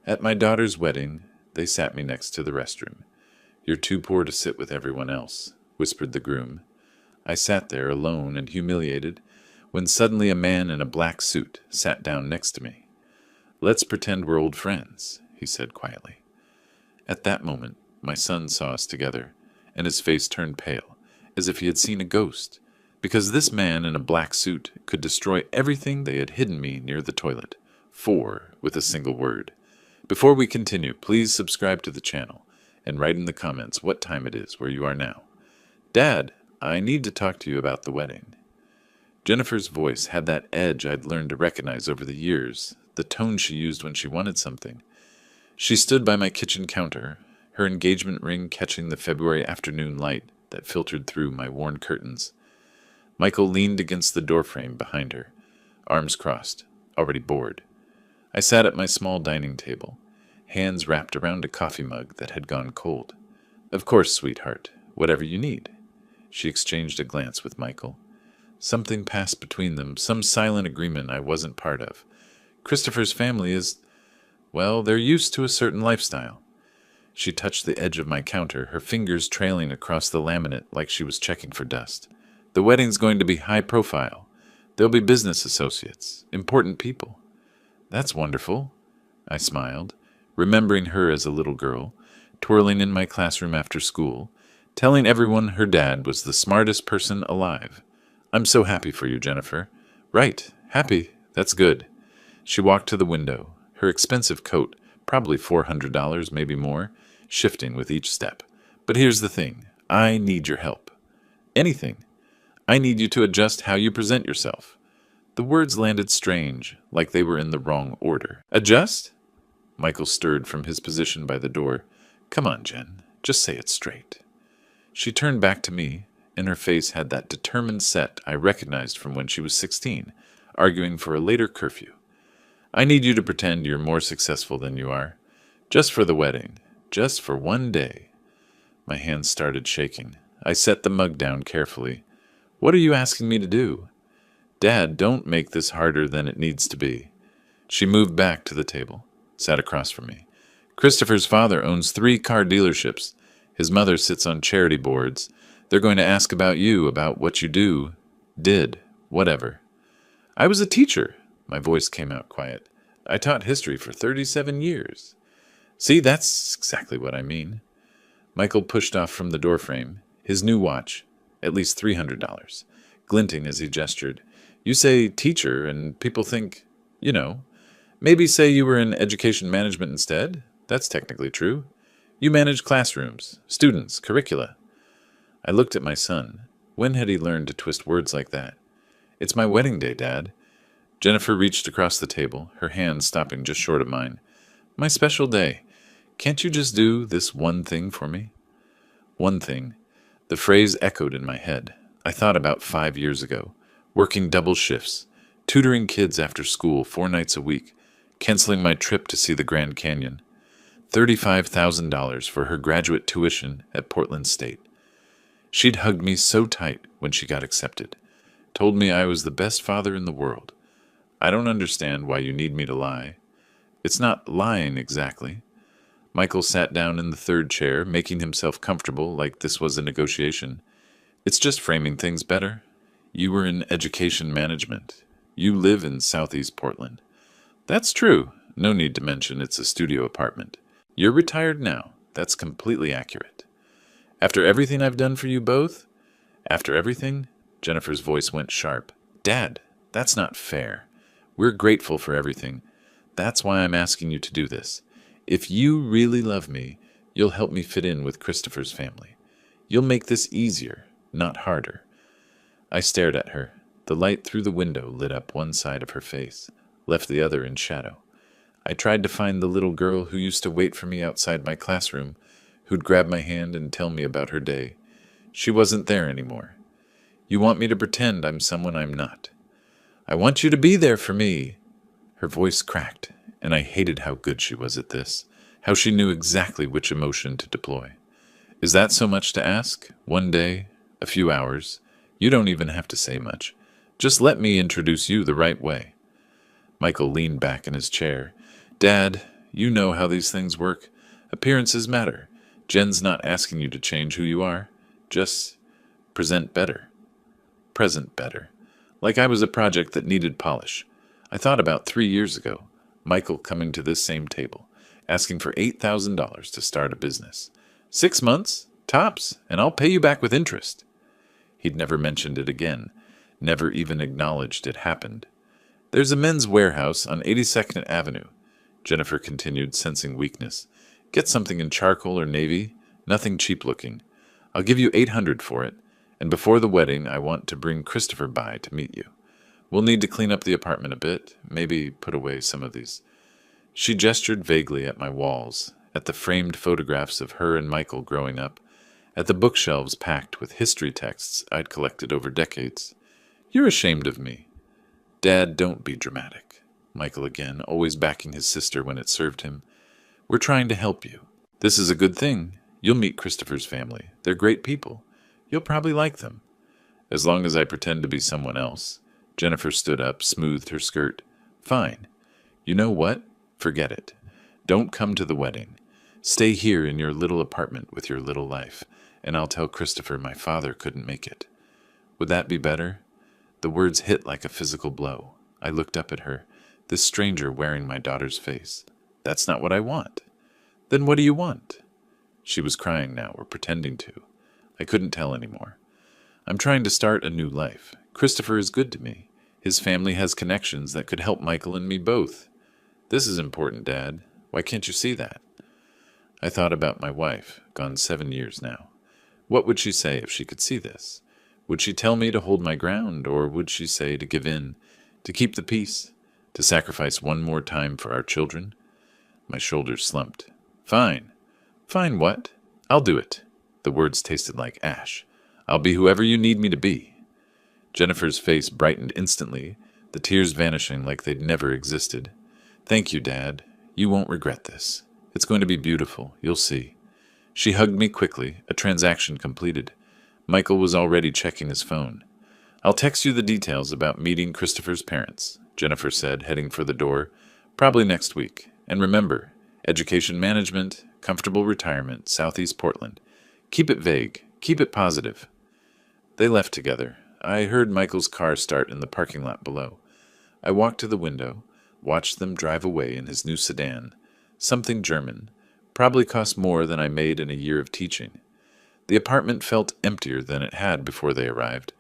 At my daughter's wedding, they sat me next to the restroom. "You're too poor to sit with everyone else," whispered the groom. I sat there alone and humiliated when suddenly a man in a black suit sat down next to me. "Let's pretend we're old friends," he said quietly. At that moment, my son saw us together, and his face turned pale, as if he had seen a ghost, because this man in a black suit could destroy everything they had hidden me near the toilet, with a single word. Before we continue, please subscribe to the channel and write in the comments what time it is where you are now. "Dad, I need to talk to you about the wedding." Jennifer's voice had that edge I'd learned to recognize over the years, the tone she used when she wanted something. She stood by my kitchen counter, her engagement ring catching the February afternoon light that filtered through my worn curtains. Michael leaned against the doorframe behind her, arms crossed, already bored. I sat at my small dining table, hands wrapped around a coffee mug that had gone cold. "Of course, sweetheart, whatever you need." She exchanged a glance with Michael. Something passed between them, some silent agreement I wasn't part of. Christopher's family is, well, they're used to a certain lifestyle. She touched the edge of my counter, her fingers trailing across the laminate like she was checking for dust. "The wedding's going to be high profile. There'll be business associates, important people." "That's wonderful," I smiled, remembering her as a little girl, twirling in my classroom after school, telling everyone her dad was the smartest person alive. "I'm so happy for you, Jennifer." "Right, happy, that's good." She walked to the window, her expensive coat, probably $400, maybe more, shifting with each step. "But here's the thing, I need your help." "Anything. I need you to adjust how you present yourself." The words landed strange, like they were in the wrong order. "Adjust?" Michael stirred from his position by the door. "Come on, Jen, just say it straight." She turned back to me, and her face had that determined set I recognized from when she was 16, arguing for a later curfew. "I need you to pretend you're more successful than you are. Just for the wedding. Just for one day." My hands started shaking. I set the mug down carefully. "What are you asking me to do?" "Dad, don't make this harder than it needs to be." She moved back to the table, sat across from me. "Christopher's father owns 3 car dealerships. His mother sits on charity boards. They're going to ask about you, about what you did, whatever." "I was a teacher." My voice came out quiet. "I taught history for 37 years. "See, that's exactly what I mean." Michael pushed off from the doorframe, his new watch, at least $300, glinting as he gestured. "You say teacher, and people think, maybe say you were in education management instead. That's technically true. You manage classrooms, students, curricula." I looked at my son. When had he learned to twist words like that? "It's my wedding day, Dad." Jennifer reached across the table, her hand stopping just short of mine. "My special day. Can't you just do this one thing for me?" One thing. The phrase echoed in my head. I thought about 5 years ago, working double shifts, tutoring kids after school 4 nights a week, canceling my trip to see the Grand Canyon. $35,000 for her graduate tuition at Portland State. She'd hugged me so tight when she got accepted, told me I was the best father in the world. "I don't understand why you need me to lie." "It's not lying exactly." Michael sat down in the third chair, making himself comfortable like this was a negotiation. "It's just framing things better. You were in education management. You live in Southeast Portland." "That's true. No need to mention it's a studio apartment. You're retired now. That's completely accurate." "After everything I've done for you both?" "After everything?" Jennifer's voice went sharp. "Dad, that's not fair. We're grateful for everything. That's why I'm asking you to do this. If you really love me, you'll help me fit in with Christopher's family. You'll make this easier, not harder." I stared at her. The light through the window lit up one side of her face, left the other in shadow. I tried to find the little girl who used to wait for me outside my classroom, who'd grab my hand and tell me about her day. She wasn't there anymore. "You want me to pretend I'm someone I'm not." "I want you to be there for me." Her voice cracked, and I hated how good she was at this, how she knew exactly which emotion to deploy. "Is that so much to ask? One day? A few hours? You don't even have to say much. Just let me introduce you the right way." Michael leaned back in his chair. "Dad, You know how these things work. Appearances matter. Jen's not asking you to change who you are. Just present better. Present better. Like I was a project that needed polish. I thought about 3 years ago, Michael coming to this same table, asking for $8,000 to start a business. 6 months? Tops, and I'll pay you back with interest. He'd never mentioned it again, never even acknowledged it happened. There's a men's warehouse on 82nd Avenue, Jennifer continued, sensing weakness. Get something in charcoal or navy, nothing cheap looking. I'll give you $800 for it, and before the wedding I want to bring Christopher by to meet you. We'll need to clean up the apartment a bit, maybe put away some of these. She gestured vaguely at my walls, at the framed photographs of her and Michael growing up, at the bookshelves packed with history texts I'd collected over decades. You're ashamed of me. Dad, don't be dramatic. Michael again, always backing his sister when it served him. We're trying to help you. This is a good thing. You'll meet Christopher's family. They're great people. You'll probably like them. As long as I pretend to be someone else. Jennifer stood up, smoothed her skirt. Fine. You know what? Forget it. Don't come to the wedding. Stay here in your little apartment with your little life, and I'll tell Christopher my father couldn't make it. Would that be better? The words hit like a physical blow. I looked up at her, this stranger wearing my daughter's face. That's not what I want. Then what do you want? She was crying now, or pretending to. I couldn't tell anymore. I'm trying to start a new life. Christopher is good to me. His family has connections that could help Michael and me both. This is important, Dad. Why can't you see that? I thought about my wife, gone 7 years now. What would she say if she could see this? Would she tell me to hold my ground, or would she say to give in, to keep the peace, to sacrifice one more time for our children? My shoulders slumped. Fine. Fine what? I'll do it. The words tasted like ash. I'll be whoever you need me to be. Jennifer's face brightened instantly, the tears vanishing like they'd never existed. Thank you, Dad. You won't regret this. It's going to be beautiful. You'll see. She hugged me quickly, a transaction completed. Michael was already checking his phone. I'll text you the details about meeting Christopher's parents, Jennifer said, heading for the door. Probably next week. And remember, education management, comfortable retirement, Southeast Portland. Keep it vague. Keep it positive. They left together. I heard Michael's car start in the parking lot below. I walked to the window, watched them drive away in his new sedan. Something German. Probably cost more than I made in a year of teaching. The apartment felt emptier than it had before they arrived.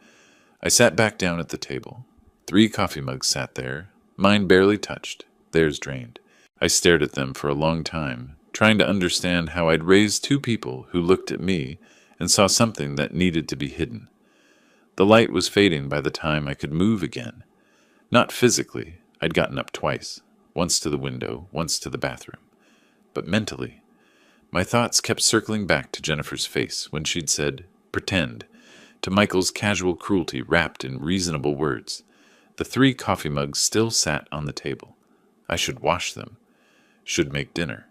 I sat back down at the table. 3 coffee mugs sat there, mine barely touched, theirs drained. I stared at them for a long time, trying to understand how I'd raised 2 people who looked at me and saw something that needed to be hidden. The light was fading by the time I could move again. Not physically. I'd gotten up twice, once to the window, once to the bathroom. But mentally, my thoughts kept circling back to Jennifer's face when she'd said, pretend, to Michael's casual cruelty wrapped in reasonable words. The 3 coffee mugs still sat on the table. I should wash them. Should make dinner.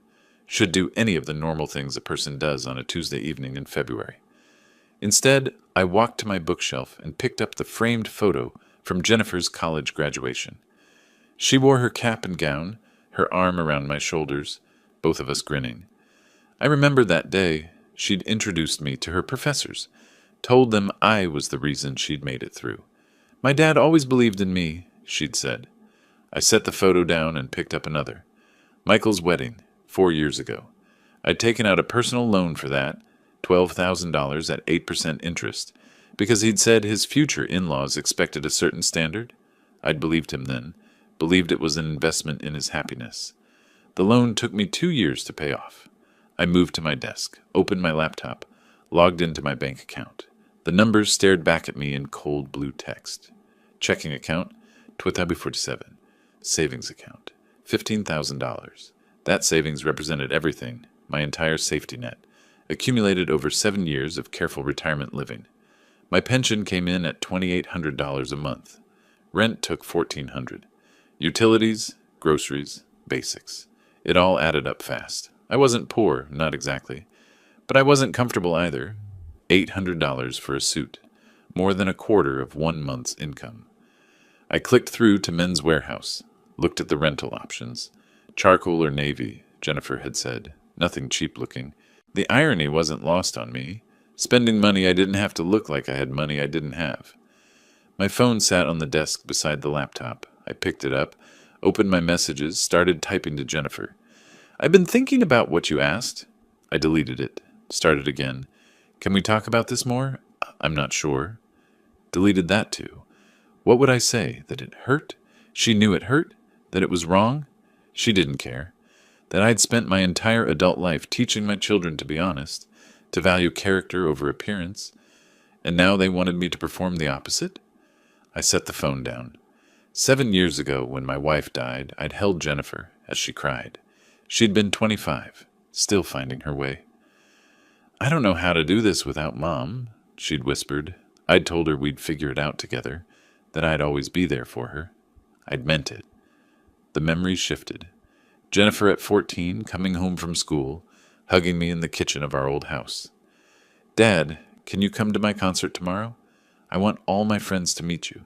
Should do any of the normal things a person does on a Tuesday evening in February. Instead, I walked to my bookshelf and picked up the framed photo from Jennifer's college graduation. She wore her cap and gown, her arm around my shoulders, both of us grinning. I remember that day she'd introduced me to her professors, told them I was the reason she'd made it through. My dad always believed in me, she'd said. I set the photo down and picked up another. Michael's wedding, 4 years ago. I'd taken out a personal loan for that, $12,000 at 8% interest, because he'd said his future in-laws expected a certain standard. I'd believed him then, believed it was an investment in his happiness. The loan took me 2 years to pay off. I moved to my desk, opened my laptop, logged into my bank account. The numbers stared back at me in cold blue text. Checking account, 47. Savings account, $15,000. That savings represented everything, my entire safety net, accumulated over 7 years of careful retirement living. My pension came in at $2,800 a month. Rent took $1,400. Utilities, groceries, basics. It all added up fast. I wasn't poor, not exactly. But I wasn't comfortable either. $800 for a suit. More than a quarter of 1 month's income. I clicked through to Men's Warehouse. Looked at the rental options. Charcoal or navy. Jennifer had said, nothing cheap-looking. The irony wasn't lost on me. Spending money I didn't have to look like I had money I didn't have. My phone sat on the desk beside the laptop. I picked it up, opened my messages, started typing to Jennifer. I've been thinking about what you asked. I deleted it. Started again. Can we talk about this more? I'm not sure. Deleted that too. What would I say? That it hurt? She knew it hurt? That it was wrong? She didn't care. That I'd spent my entire adult life teaching my children to be honest, to value character over appearance, and now they wanted me to perform the opposite? I set the phone down. 7 years ago, when my wife died, I'd held Jennifer as she cried. She'd been 25, still finding her way. I don't know how to do this without Mom, she'd whispered. I'd told her we'd figure it out together, that I'd always be there for her. I'd meant it. The memories shifted. Jennifer at 14, coming home from school, hugging me in the kitchen of our old house. Dad, can you come to my concert tomorrow? I want all my friends to meet you.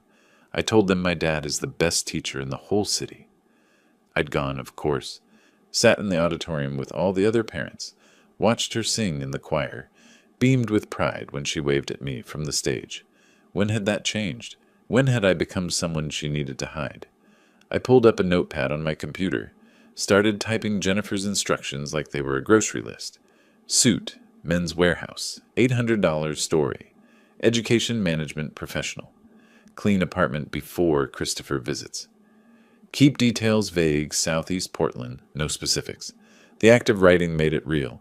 I told them my dad is the best teacher in the whole city. I'd gone, of course, sat in the auditorium with all the other parents, watched her sing in the choir, beamed with pride when she waved at me from the stage. When had that changed? When had I become someone she needed to hide? I pulled up a notepad on my computer, started typing Jennifer's instructions like they were a grocery list. Suit, men's warehouse, $800 story, education management professional, clean apartment before Christopher visits. Keep details vague, Southeast Portland, no specifics. The act of writing made it real.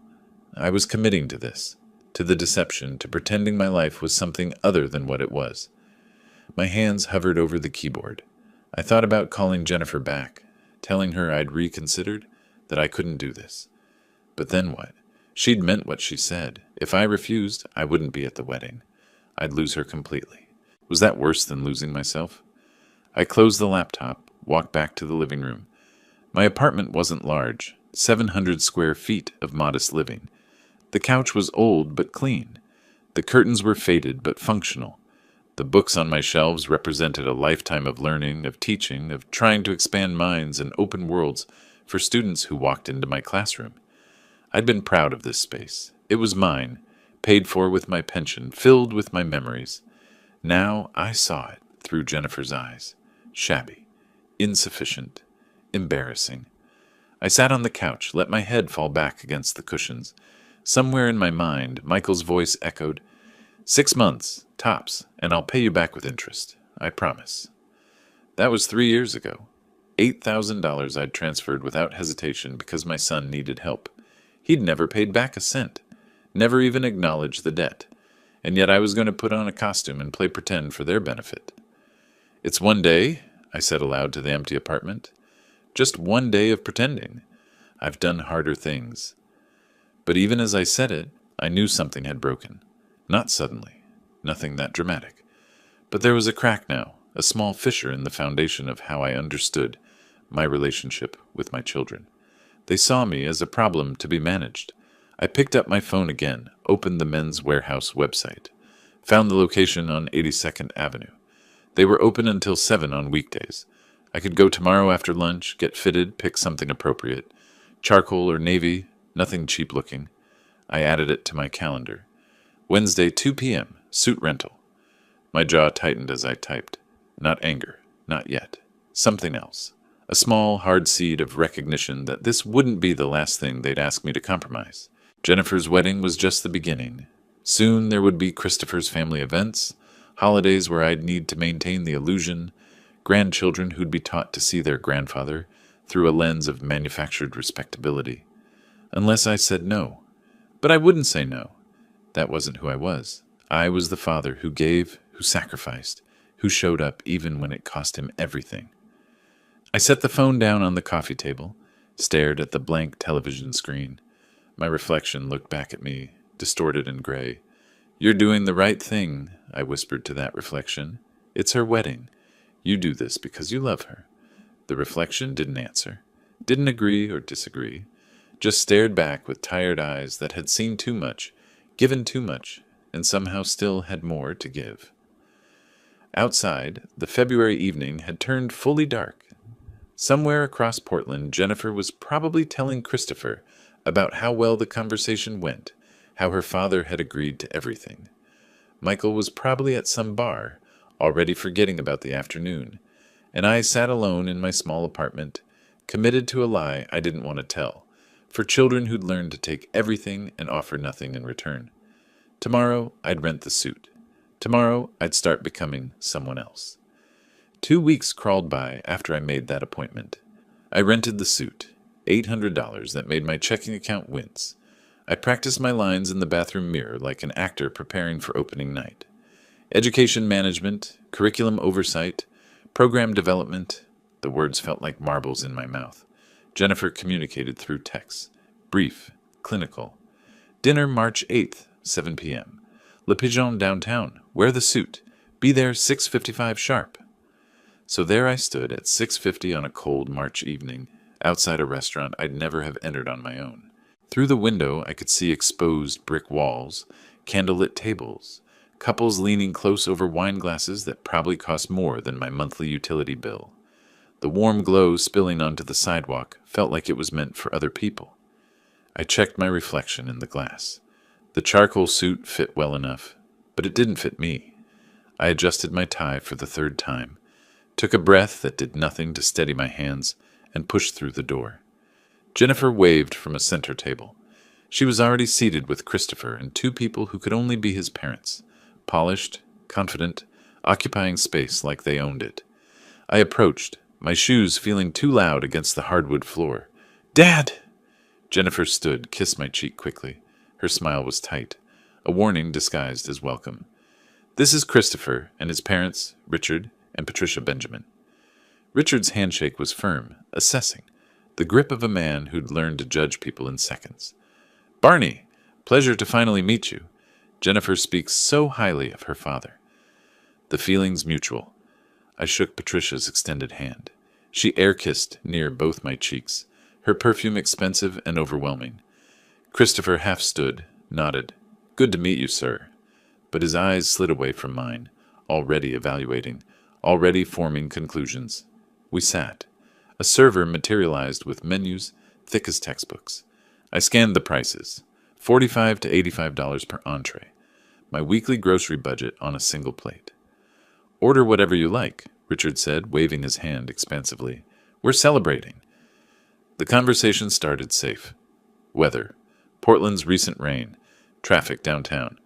I was committing to this, to the deception, to pretending my life was something other than what it was. My hands hovered over the keyboard. I thought about calling Jennifer back, telling her I'd reconsidered, that I couldn't do this. But then what? She'd meant what she said. If I refused, I wouldn't be at the wedding. I'd lose her completely. Was that worse than losing myself? I closed the laptop, walked back to the living room. My apartment wasn't large, 700 square feet of modest living. The couch was old but clean. The curtains were faded but functional. The books on my shelves represented a lifetime of learning, of teaching, of trying to expand minds and open worlds for students who walked into my classroom. I'd been proud of this space. It was mine, paid for with my pension, filled with my memories. Now I saw it through Jennifer's eyes. Shabby, insufficient, embarrassing. I sat on the couch, let my head fall back against the cushions. Somewhere in my mind, Michael's voice echoed, 6 months, tops, and I'll pay you back with interest. I promise. That was 3 years ago. $8,000 I'd transferred without hesitation because my son needed help. He'd never paid back a cent, never even acknowledged the debt, and yet I was going to put on a costume and play pretend for their benefit. It's one day, I said aloud to the empty apartment. Just one day of pretending. I've done harder things. But even as I said it, I knew something had broken. Not suddenly, nothing that dramatic. But there was a crack now, a small fissure in the foundation of how I understood my relationship with my children. They saw me as a problem to be managed. I picked up my phone again, opened the Men's Warehouse website, found the location on 82nd Avenue. They were open until 7 on weekdays. I could go tomorrow after lunch, get fitted, pick something appropriate. Charcoal or navy, nothing cheap looking. I added it to my calendar. Wednesday, 2 p.m., suit rental. My jaw tightened as I typed. Not anger, not yet. Something else. A small, hard seed of recognition that this wouldn't be the last thing they'd ask me to compromise. Jennifer's wedding was just the beginning. Soon there would be Christopher's family events, holidays where I'd need to maintain the illusion, grandchildren who'd be taught to see their grandfather through a lens of manufactured respectability. Unless I said no. But I wouldn't say no. That wasn't who I was. I was the father who gave, who sacrificed, who showed up even when it cost him everything. I set the phone down on the coffee table, stared at the blank television screen. My reflection looked back at me, distorted and gray. You're doing the right thing, I whispered to that reflection. It's her wedding. You do this because you love her. The reflection didn't answer, didn't agree or disagree, just stared back with tired eyes that had seen too much, given too much, and somehow still had more to give. Outside, the February evening had turned fully dark. Somewhere across Portland, Jennifer was probably telling Christopher about how well the conversation went, how her father had agreed to everything. Michael was probably at some bar, already forgetting about the afternoon, and I sat alone in my small apartment, committed to a lie I didn't want to tell, for children who'd learned to take everything and offer nothing in return. Tomorrow, I'd rent the suit. Tomorrow, I'd start becoming someone else. 2 weeks crawled by after I made that appointment. I rented the suit, $800 that made my checking account wince. I practiced my lines in the bathroom mirror like an actor preparing for opening night. Education management, curriculum oversight, program development. The words felt like marbles in my mouth. Jennifer communicated through text. Brief, clinical. Dinner March 8th, 7 p.m. Le Pigeon downtown. Wear the suit. Be there 6:55 sharp. So there I stood at 6:50 on a cold March evening, outside a restaurant I'd never have entered on my own. Through the window I could see exposed brick walls, candlelit tables, couples leaning close over wine glasses that probably cost more than my monthly utility bill. The warm glow spilling onto the sidewalk felt like it was meant for other people. I checked my reflection in the glass. The charcoal suit fit well enough, but it didn't fit me. I adjusted my tie for the third time, took a breath that did nothing to steady my hands, and pushed through the door. Jennifer waved from a center table. She was already seated with Christopher and two people who could only be his parents, polished, confident, occupying space like they owned it. I approached, my shoes feeling too loud against the hardwood floor. "Dad!" Jennifer stood, kissed my cheek quickly. Her smile was tight, a warning disguised as welcome. "This is Christopher and his parents, Richard and Patricia Benjamin." Richard's handshake was firm, assessing, the grip of a man who'd learned to judge people in seconds. "Barney, pleasure to finally meet you. Jennifer speaks so highly of her father." The feeling's mutual. I shook Patricia's extended hand. She air-kissed near both my cheeks, her perfume expensive and overwhelming. Christopher half stood, nodded. "Good to meet you, sir." But his eyes slid away from mine, already evaluating, already forming conclusions. We sat. A server materialized with menus thick as textbooks. I scanned the prices, $45 to $85 per entree, my weekly grocery budget on a single plate. "Order whatever you like," Richard said, waving his hand expansively. "We're celebrating." The conversation started safe. Weather, Portland's recent rain, traffic downtown.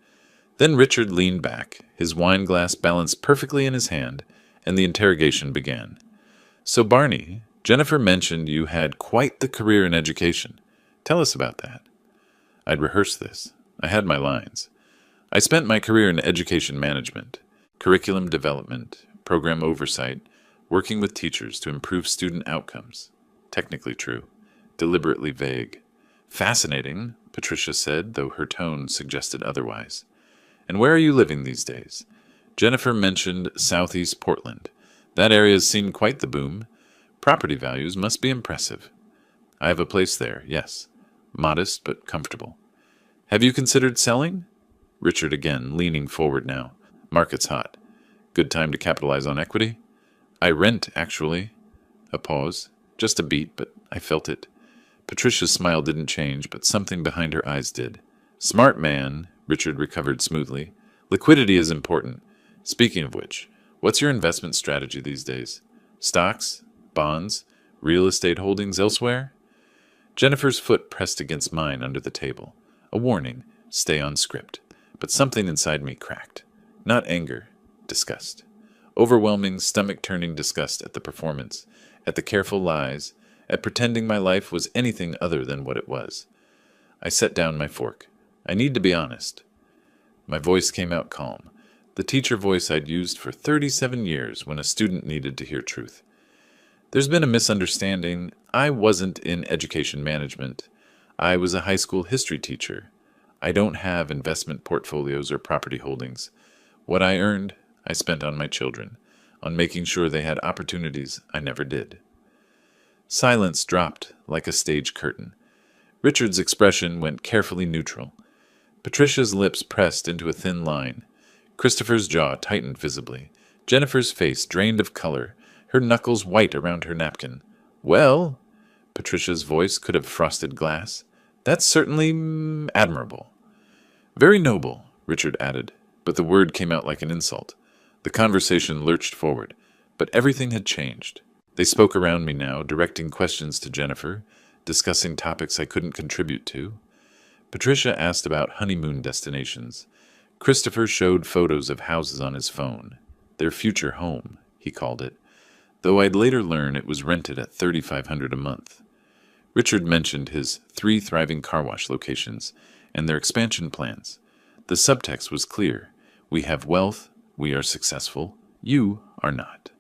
Then Richard leaned back, his wine glass balanced perfectly in his hand, and the interrogation began. "So, Barney, Jennifer mentioned you had quite the career in education. Tell us about that." I'd rehearsed this. I had my lines. "I spent my career in education management, curriculum development, program oversight, working with teachers to improve student outcomes." Technically true, deliberately vague. "Fascinating," Patricia said, though her tone suggested otherwise. "And where are you living these days?" Jennifer mentioned Southeast Portland. That area's seen quite the boom. Property values must be impressive. "I have a place there, yes. Modest but comfortable." "Have you considered selling?" Richard again, leaning forward now. "Market's hot. Good time to capitalize on equity?" "I rent, actually." A pause. Just a beat, but I felt it. Patricia's smile didn't change, but something behind her eyes did. "Smart man," Richard recovered smoothly. "Liquidity is important. Speaking of which, what's your investment strategy these days? Stocks? Bonds? Real estate holdings elsewhere?" Jennifer's foot pressed against mine under the table. A warning, stay on script. But something inside me cracked. Not anger, disgust. Overwhelming, stomach-turning disgust at the performance, at the careful lies, at pretending my life was anything other than what it was. I set down my fork. "I need to be honest." My voice came out calm, the teacher voice I'd used for 37 years when a student needed to hear truth. "There's been a misunderstanding. I wasn't in education management. I was a high school history teacher. I don't have investment portfolios or property holdings. What I earned, I spent on my children, on making sure they had opportunities I never did." Silence dropped like a stage curtain. Richard's expression went carefully neutral. Patricia's lips pressed into a thin line. Christopher's jaw tightened visibly. Jennifer's face drained of color, her knuckles white around her napkin, Well, Patricia's voice could have frosted glass. That's certainly admirable. Very noble, Richard added, but the word came out like an insult. The conversation lurched forward, but everything had changed. They spoke around me now, directing questions to Jennifer, discussing topics I couldn't contribute to. Patricia asked about honeymoon destinations. Christopher showed photos of houses on his phone. Their future home, he called it, though I'd later learn it was rented at $3,500 a month. Richard mentioned his 3 thriving car wash locations and their expansion plans. The subtext was clear. We have wealth, we are successful, you are not.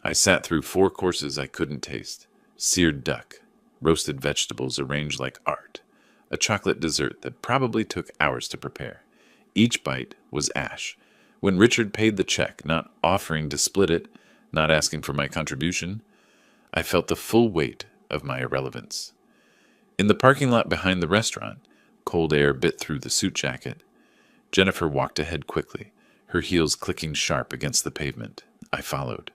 I sat through 4 courses I couldn't taste. Seared duck, roasted vegetables arranged like art, a chocolate dessert that probably took hours to prepare. Each bite was ash. When Richard paid the check, not offering to split it, not asking for my contribution, I felt the full weight of my irrelevance. In the parking lot behind the restaurant, cold air bit through the suit jacket. Jennifer walked ahead quickly, her heels clicking sharp against the pavement. I followed.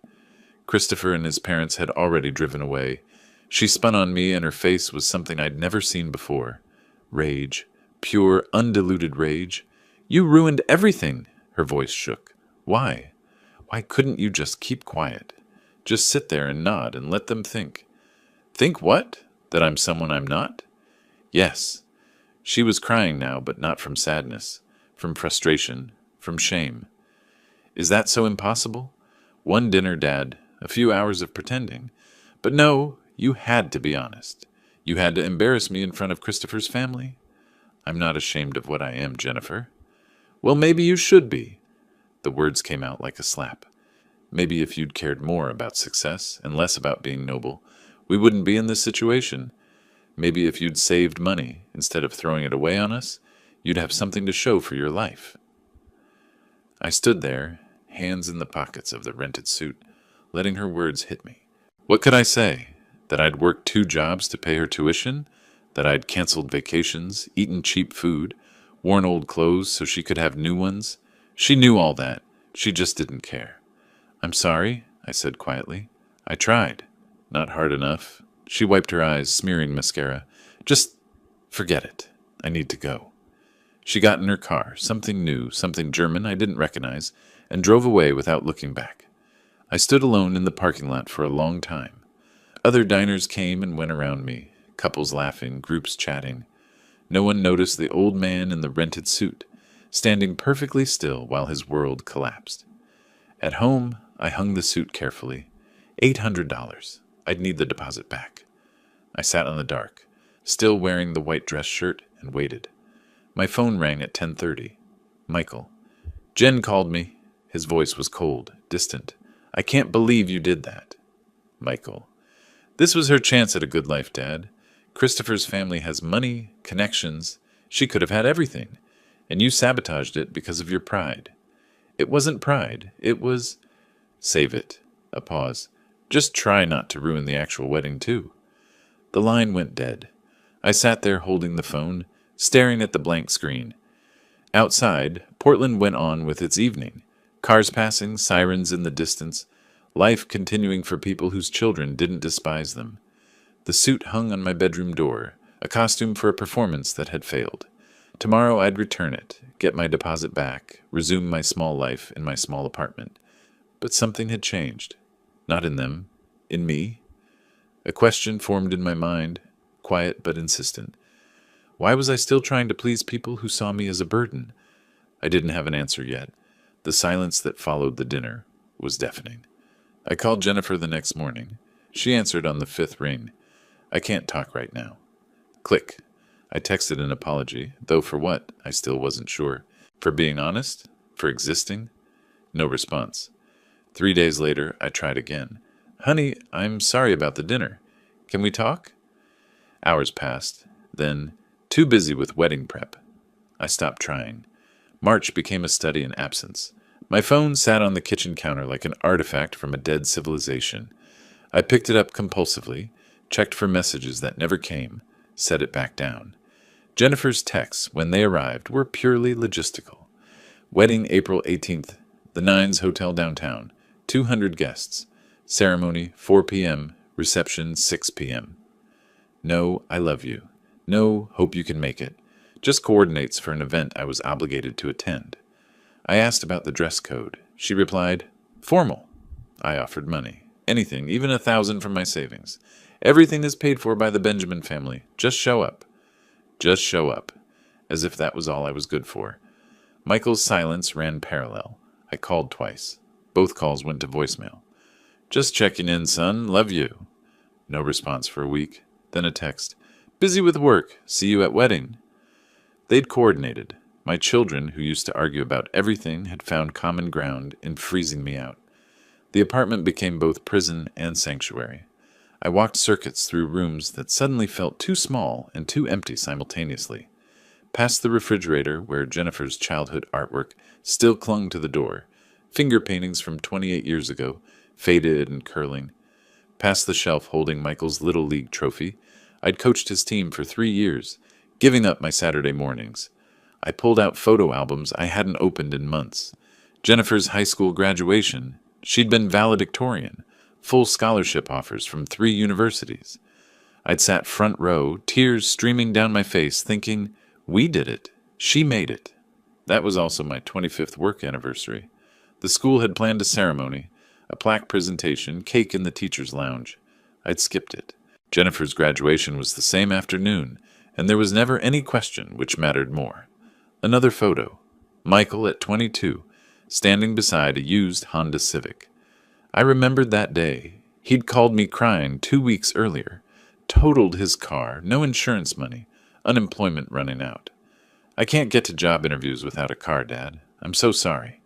Christopher and his parents had already driven away. She spun on me, and her face was something I'd never seen before. Rage. Pure, undiluted rage. You ruined everything, her voice shook. Why? Why couldn't you just keep quiet? Just sit there and nod and let them think. Think what? That I'm someone I'm not? Yes. She was crying now, but not from sadness, from frustration, from shame. Is that so impossible? One dinner, Dad, a few hours of pretending. But no, you had to be honest. You had to embarrass me in front of Christopher's family. I'm not ashamed of what I am, Jennifer. Well, maybe you should be. The words came out like a slap. Maybe if you'd cared more about success and less about being noble, we wouldn't be in this situation. Maybe if you'd saved money instead of throwing it away on us, you'd have something to show for your life. I stood there, hands in the pockets of the rented suit, letting her words hit me. What could I say? That I'd worked 2 jobs to pay her tuition? That I'd canceled vacations, eaten cheap food, worn old clothes so she could have new ones? She knew all that. She just didn't care. I'm sorry, I said quietly. I tried. Not hard enough. She wiped her eyes, smearing mascara. Just forget it. I need to go. She got in her car, something new, something German I didn't recognize, and drove away without looking back. I stood alone in the parking lot for a long time. Other diners came and went around me, couples laughing, groups chatting. No one noticed the old man in the rented suit, standing perfectly still while his world collapsed. At home, I hung the suit carefully. $800. I'd need the deposit back. I sat in the dark, still wearing the white dress shirt, and waited. My phone rang at 10:30. Michael. Jen called me. His voice was cold, distant. I can't believe you did that. Michael. This was her chance at a good life, Dad. Christopher's family has money, connections. She could have had everything. And you sabotaged it because of your pride. It wasn't pride. It was... Save it. A pause. Just try not to ruin the actual wedding, too. The line went dead. I sat there holding the phone, staring at the blank screen. Outside, Portland went on with its evening. Cars passing, sirens in the distance, life continuing for people whose children didn't despise them. The suit hung on my bedroom door, a costume for a performance that had failed. Tomorrow I'd return it, get my deposit back, resume my small life in my small apartment. But something had changed. Not in them. In me. A question formed in my mind, quiet but insistent. Why was I still trying to please people who saw me as a burden? I didn't have an answer yet. The silence that followed the dinner was deafening. I called Jennifer the next morning. She answered on the 5th ring. I can't talk right now. Click. I texted an apology, though for what, I still wasn't sure. For being honest? For existing? No response. 3 days later, I tried again. Honey, I'm sorry about the dinner. Can we talk? Hours passed. Then, too busy with wedding prep. I stopped trying. March became a study in absence. My phone sat on the kitchen counter like an artifact from a dead civilization. I picked it up compulsively, checked for messages that never came, set it back down. Jennifer's texts, when they arrived, were purely logistical. Wedding April 18th, the Nines Hotel downtown, 200 guests. Ceremony, 4 p.m., Reception 6 p.m. No, I love you. No, hope you can make it. Just coordinates for an event I was obligated to attend. I asked about the dress code. She replied, formal. I offered money. Anything, even 1,000 from my savings. Everything is paid for by the Benjamin family. Just show up. Just show up. As if that was all I was good for. Michael's silence ran parallel. I called twice. Both calls went to voicemail. Just checking in, son. Love you. No response for a week. Then a text. Busy with work. See you at wedding. They'd coordinated. My children, who used to argue about everything, had found common ground in freezing me out. The apartment became both prison and sanctuary. I walked circuits through rooms that suddenly felt too small and too empty simultaneously. Past the refrigerator, where Jennifer's childhood artwork still clung to the door, finger paintings from 28 years ago, faded and curling. Past the shelf holding Michael's Little League trophy. I'd coached his team for 3 years, giving up my Saturday mornings. I pulled out photo albums I hadn't opened in months. Jennifer's high school graduation. She'd been valedictorian. Full scholarship offers from 3 universities. I'd sat front row, tears streaming down my face, thinking, we did it. She made it. That was also my 25th work anniversary. The school had planned a ceremony, a plaque presentation, cake in the teacher's lounge. I'd skipped it. Jennifer's graduation was the same afternoon, and there was never any question which mattered more. Another photo. Michael at 22, standing beside a used Honda Civic. I remembered that day. He'd called me crying 2 weeks earlier. Totaled his car, no insurance money, unemployment running out. I can't get to job interviews without a car, Dad. I'm so sorry.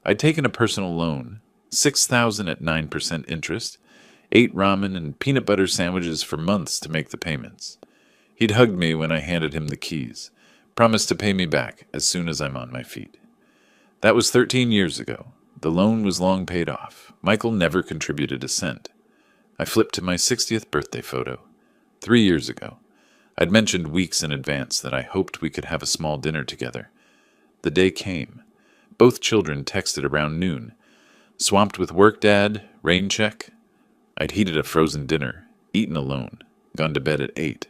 I'd taken a personal loan, $6,000 at 9% interest, ate ramen and peanut butter sandwiches for months to make the payments. He'd hugged me when I handed him the keys, promised to pay me back as soon as I'm on my feet. That was 13 years ago. The loan was long paid off. Michael never contributed a cent. I flipped to my 60th birthday photo. 3 years ago. I'd mentioned weeks in advance that I hoped we could have a small dinner together. The day came. Both children texted around noon. Swamped with work, Dad? Rain check? I'd heated a frozen dinner, eaten alone, gone to bed at 8.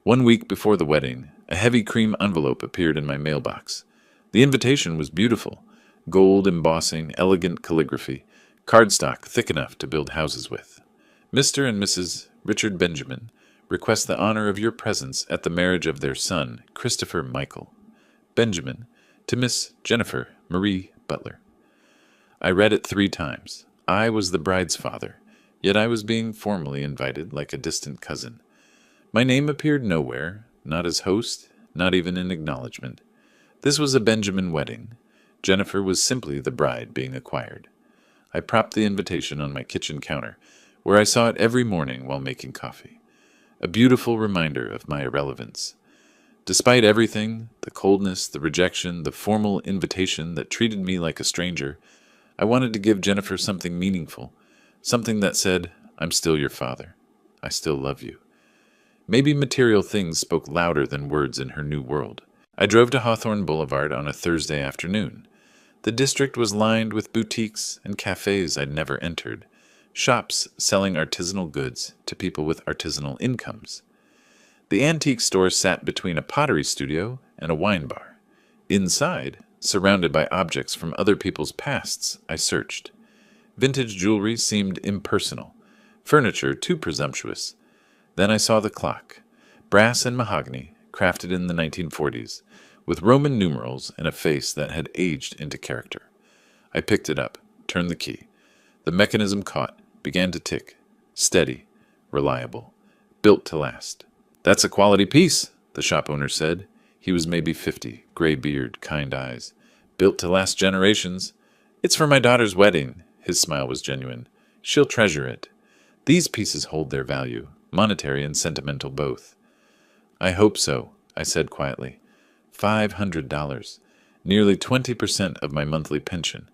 1 week before the wedding, a heavy cream envelope appeared in my mailbox. The invitation was beautiful. Gold embossing, elegant calligraphy, cardstock thick enough to build houses with. Mr. and Mrs. Richard Benjamin request the honor of your presence at the marriage of their son, Christopher Michael. Benjamin, to Miss Jennifer Marie Butler. I read it 3 times. I was the bride's father, yet I was being formally invited like a distant cousin. My name appeared nowhere, not as host, not even in acknowledgement. This was a Benjamin wedding. Jennifer was simply the bride being acquired. I propped the invitation on my kitchen counter, where I saw it every morning while making coffee. A beautiful reminder of my irrelevance. Despite everything, the coldness, the rejection, the formal invitation that treated me like a stranger, I wanted to give Jennifer something meaningful, something that said, I'm still your father. I still love you. Maybe material things spoke louder than words in her new world. I drove to Hawthorne Boulevard on a Thursday afternoon. The district was lined with boutiques and cafes I'd never entered, shops selling artisanal goods to people with artisanal incomes. The antique store sat between a pottery studio and a wine bar. Inside, surrounded by objects from other people's pasts, I searched. Vintage jewelry seemed impersonal, furniture too presumptuous. Then I saw the clock, brass and mahogany, crafted in the 1940s, with Roman numerals and a face that had aged into character. I picked it up, turned the key. The mechanism caught, began to tick. Steady, reliable, built to last. That's a quality piece, the shop owner said. He was maybe 50, gray beard, kind eyes. Built to last generations. It's for my daughter's wedding. His smile was genuine. She'll treasure it. These pieces hold their value, monetary and sentimental both. I hope so, I said quietly. $500, nearly 20% of my monthly pension.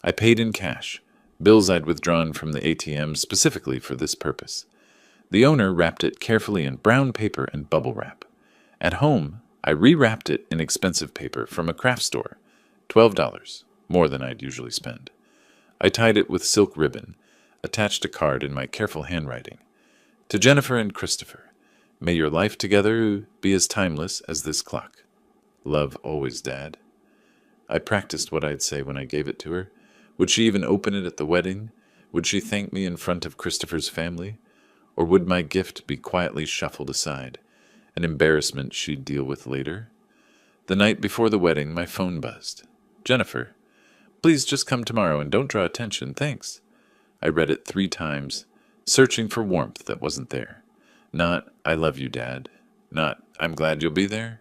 I paid in cash, bills I'd withdrawn from the ATM specifically for this purpose. The owner wrapped it carefully in brown paper and bubble wrap. At home, I rewrapped it in expensive paper from a craft store, $12, more than I'd usually spend. I tied it with silk ribbon, attached a card in my careful handwriting. To Jennifer and Christopher, may your life together be as timeless as this clock. Love always, Dad. I practiced what I'd say when I gave it to her. Would she even open it at the wedding? Would she thank me in front of Christopher's family? Or would my gift be quietly shuffled aside, an embarrassment she'd deal with later? The night before the wedding, my phone buzzed. Jennifer, please just come tomorrow and don't draw attention, thanks. I read it 3 times, searching for warmth that wasn't there. Not, I love you, Dad. Not, I'm glad you'll be there.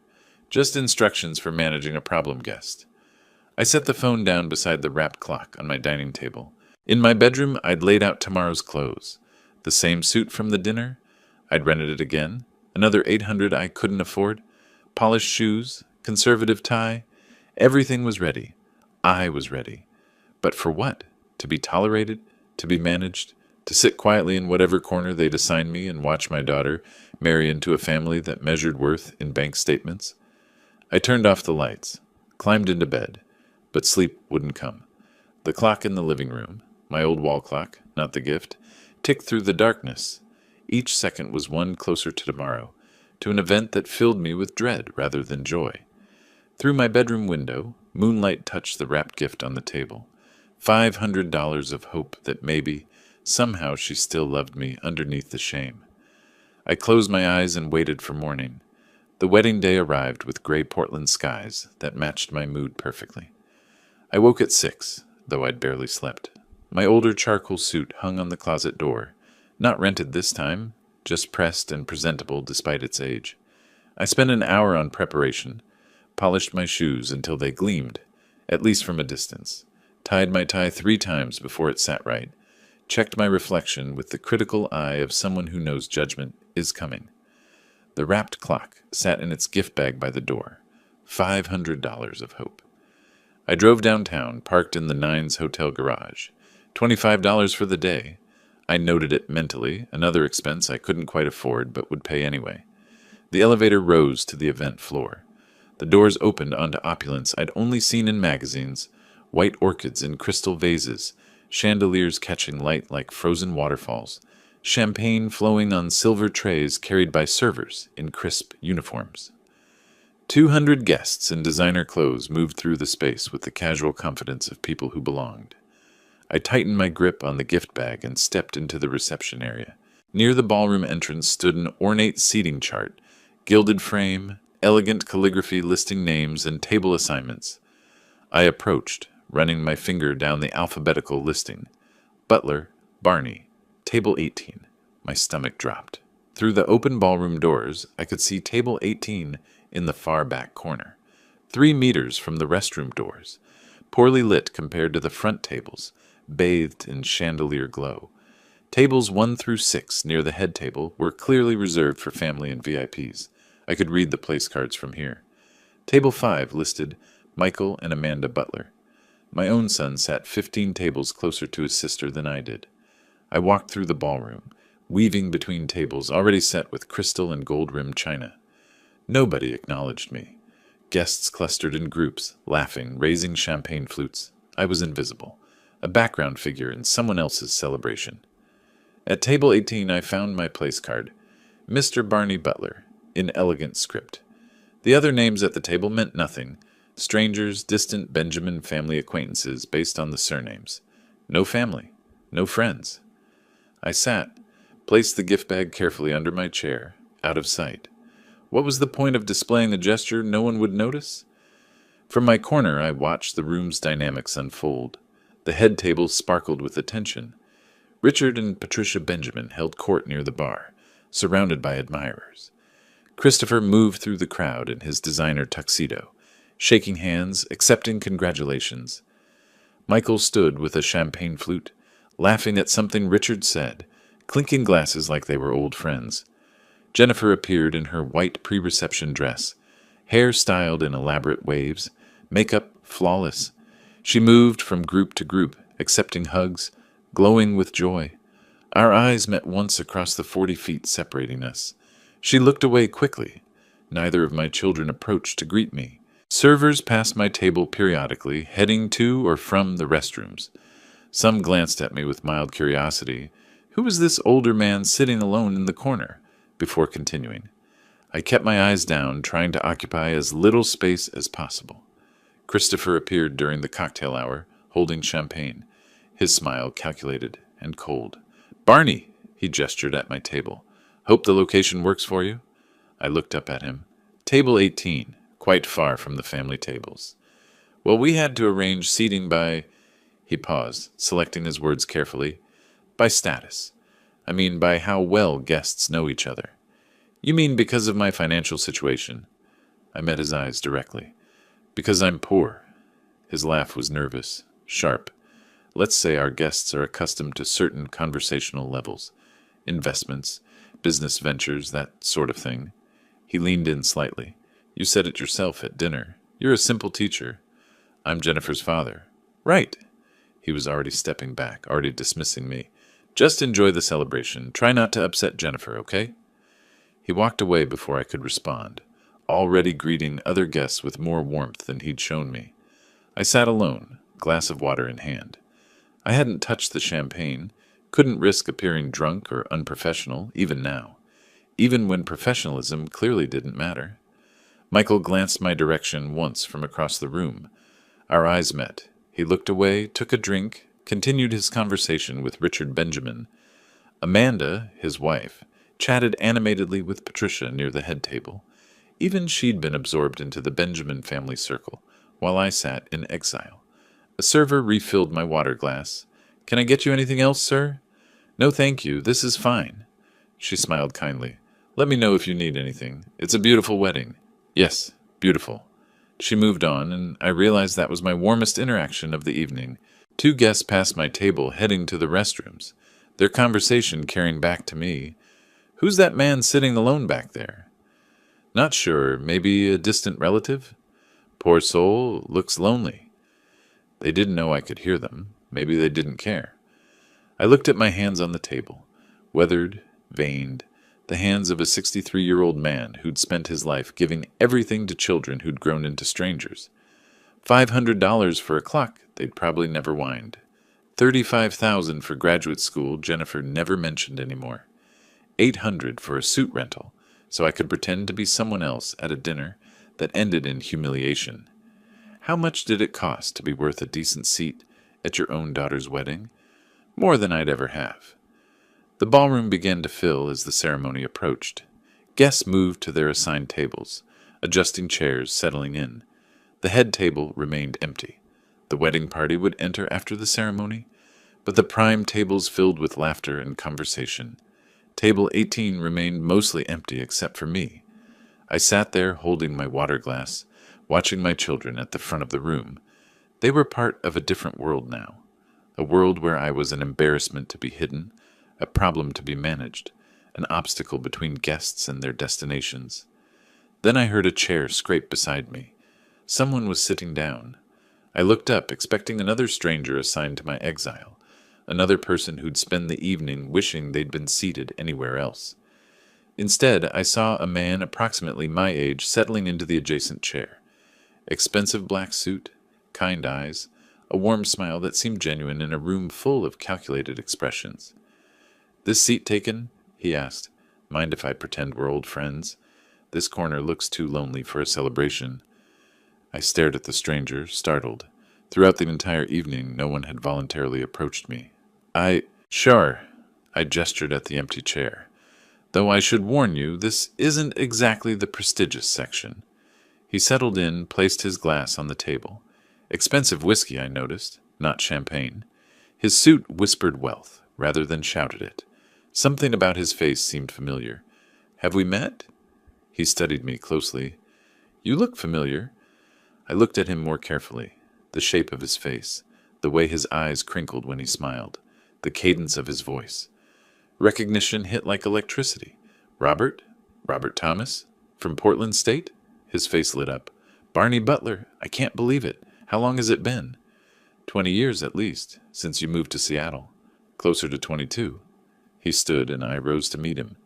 Just instructions for managing a problem guest. I set the phone down beside the wrapped clock on my dining table. In my bedroom, I'd laid out tomorrow's clothes. The same suit from the dinner. I'd rented it again. Another $800 I couldn't afford. Polished shoes, conservative tie. Everything was ready. I was ready. But for what? To be tolerated? To be managed? To sit quietly in whatever corner they'd assign me and watch my daughter marry into a family that measured worth in bank statements? I turned off the lights, climbed into bed, but sleep wouldn't come. The clock in the living room, my old wall clock, not the gift, ticked through the darkness. Each second was one closer to tomorrow, to an event that filled me with dread rather than joy. Through my bedroom window, moonlight touched the wrapped gift on the table. $500 of hope that maybe, somehow she still loved me underneath the shame. I closed my eyes and waited for morning. The wedding day arrived with gray Portland skies that matched my mood perfectly. I woke at 6, though I'd barely slept. My older charcoal suit hung on the closet door, not rented this time, just pressed and presentable despite its age. I spent an hour on preparation, polished my shoes until they gleamed, at least from a distance, tied my tie 3 times before it sat right, checked my reflection with the critical eye of someone who knows judgment is coming. The wrapped clock sat in its gift bag by the door. $500 of hope. I drove downtown, parked in the Nines Hotel garage. $25 for the day. I noted it mentally, another expense I couldn't quite afford but would pay anyway. The elevator rose to the event floor. The doors opened onto opulence I'd only seen in magazines, white orchids in crystal vases, chandeliers catching light like frozen waterfalls, champagne flowing on silver trays carried by servers in crisp uniforms. 200 guests in designer clothes moved through the space with the casual confidence of people who belonged. I tightened my grip on the gift bag and stepped into the reception area. Near the ballroom entrance stood an ornate seating chart, gilded frame, elegant calligraphy listing names and table assignments. I approached, running my finger down the alphabetical listing. Butler, Barney, table 18. My stomach dropped. Through the open ballroom doors, I could see table 18 in the far back corner, 3 meters from the restroom doors, poorly lit compared to the front tables, bathed in chandelier glow. Tables 1 through 6 near the head table were clearly reserved for family and VIPs. I could read the place cards from here. Table 5 listed Michael and Amanda Butler. My own son sat 15 tables closer to his sister than I did. I walked through the ballroom, weaving between tables already set with crystal and gold-rimmed china. Nobody acknowledged me. Guests clustered in groups, laughing, raising champagne flutes. I was invisible, a background figure in someone else's celebration. At table 18 I found my place card, Mr. Barney Butler, in elegant script. The other names at the table meant nothing. Strangers, distant Benjamin family acquaintances based on the surnames. No family, no friends. I sat, placed the gift bag carefully under my chair, out of sight. What was the point of displaying a gesture no one would notice? From my corner I watched the room's dynamics unfold. The head table sparkled with attention. Richard and Patricia Benjamin held court near the bar, surrounded by admirers. Christopher moved through the crowd in his designer tuxedo, shaking hands, accepting congratulations. Michael stood with a champagne flute, laughing at something Richard said, clinking glasses like they were old friends. Jennifer appeared in her white pre-reception dress, hair styled in elaborate waves, makeup flawless. She moved from group to group, accepting hugs, glowing with joy. Our eyes met once across the 40 feet separating us. She looked away quickly. Neither of my children approached to greet me. Servers passed my table periodically, heading to or from the restrooms. Some glanced at me with mild curiosity. Who was this older man sitting alone in the corner? Before continuing, I kept my eyes down, trying to occupy as little space as possible. Christopher appeared during the cocktail hour, holding champagne, his smile calculated and cold. "Barney!" He gestured at my table. "Hope the location works for you?" I looked up at him. "Table 18, quite far from the family tables." "Well, we had to arrange seating by—" He paused, selecting his words carefully. "By status. I mean by how well guests know each other." "You mean because of my financial situation?" I met his eyes directly. "Because I'm poor." His laugh was nervous, sharp. "Let's say our guests are accustomed to certain conversational levels. Investments, business ventures, that sort of thing." He leaned in slightly. "You said it yourself at dinner. You're a simple teacher." "I'm Jennifer's father." "Right." He was already stepping back, already dismissing me. "Just enjoy the celebration. Try not to upset Jennifer, okay?" He walked away before I could respond, already greeting other guests with more warmth than he'd shown me. I sat alone, glass of water in hand. I hadn't touched the champagne, couldn't risk appearing drunk or unprofessional, even now, even when professionalism clearly didn't matter. Michael glanced my direction once from across the room. Our eyes met. He looked away, took a drink, continued his conversation with Richard Benjamin. Amanda, his wife, chatted animatedly with Patricia near the head table. Even she'd been absorbed into the Benjamin family circle, while I sat in exile. A server refilled my water glass. "Can I get you anything else, sir?" "No, thank you. This is fine." She smiled kindly. "Let me know if you need anything. It's a beautiful wedding." "Yes, beautiful." She moved on, and I realized that was my warmest interaction of the evening. Two guests passed my table, heading to the restrooms, their conversation carrying back to me. "Who's that man sitting alone back there?" "Not sure. Maybe a distant relative?" "Poor soul, looks lonely." They didn't know I could hear them. Maybe they didn't care. I looked at my hands on the table, weathered, veined, the hands of a 63-year-old man who'd spent his life giving everything to children who'd grown into strangers. $500 for a clock they'd probably never wind. $35,000 for graduate school Jennifer never mentioned anymore. $800 for a suit rental, so I could pretend to be someone else at a dinner that ended in humiliation. How much did it cost to be worth a decent seat at your own daughter's wedding? More than I'd ever have. The ballroom began to fill as the ceremony approached. Guests moved to their assigned tables, adjusting chairs, settling in. The head table remained empty. The wedding party would enter after the ceremony, but the prime tables filled with laughter and conversation. Table 18 remained mostly empty except for me. I sat there holding my water glass, watching my children at the front of the room. They were part of a different world now, a world where I was an embarrassment to be hidden, a problem to be managed, an obstacle between guests and their destinations. Then I heard a chair scrape beside me. Someone was sitting down. I looked up, expecting another stranger assigned to my exile, another person who'd spend the evening wishing they'd been seated anywhere else. Instead, I saw a man approximately my age settling into the adjacent chair. Expensive black suit, kind eyes, a warm smile that seemed genuine in a room full of calculated expressions. "This seat taken?" he asked. "Mind if I pretend we're old friends? This corner looks too lonely for a celebration." I stared at the stranger, startled. Throughout the entire evening, no one had voluntarily approached me. Sure." I gestured at the empty chair. "Though I should warn you, this isn't exactly the prestigious section." He settled in, placed his glass on the table. Expensive whiskey, I noticed, not champagne. His suit whispered wealth, rather than shouted it. Something about his face seemed familiar. "Have we met?" He studied me closely. "You look familiar." I looked at him more carefully. The shape of his face, the way his eyes crinkled when he smiled, the cadence of his voice. Recognition hit like electricity. "Robert? Robert Thomas? From Portland State?" His face lit up. "Barney Butler. I can't believe it. How long has it been?" 20 years at least, since you moved to Seattle. Closer to 22. He stood, and I rose to meet him.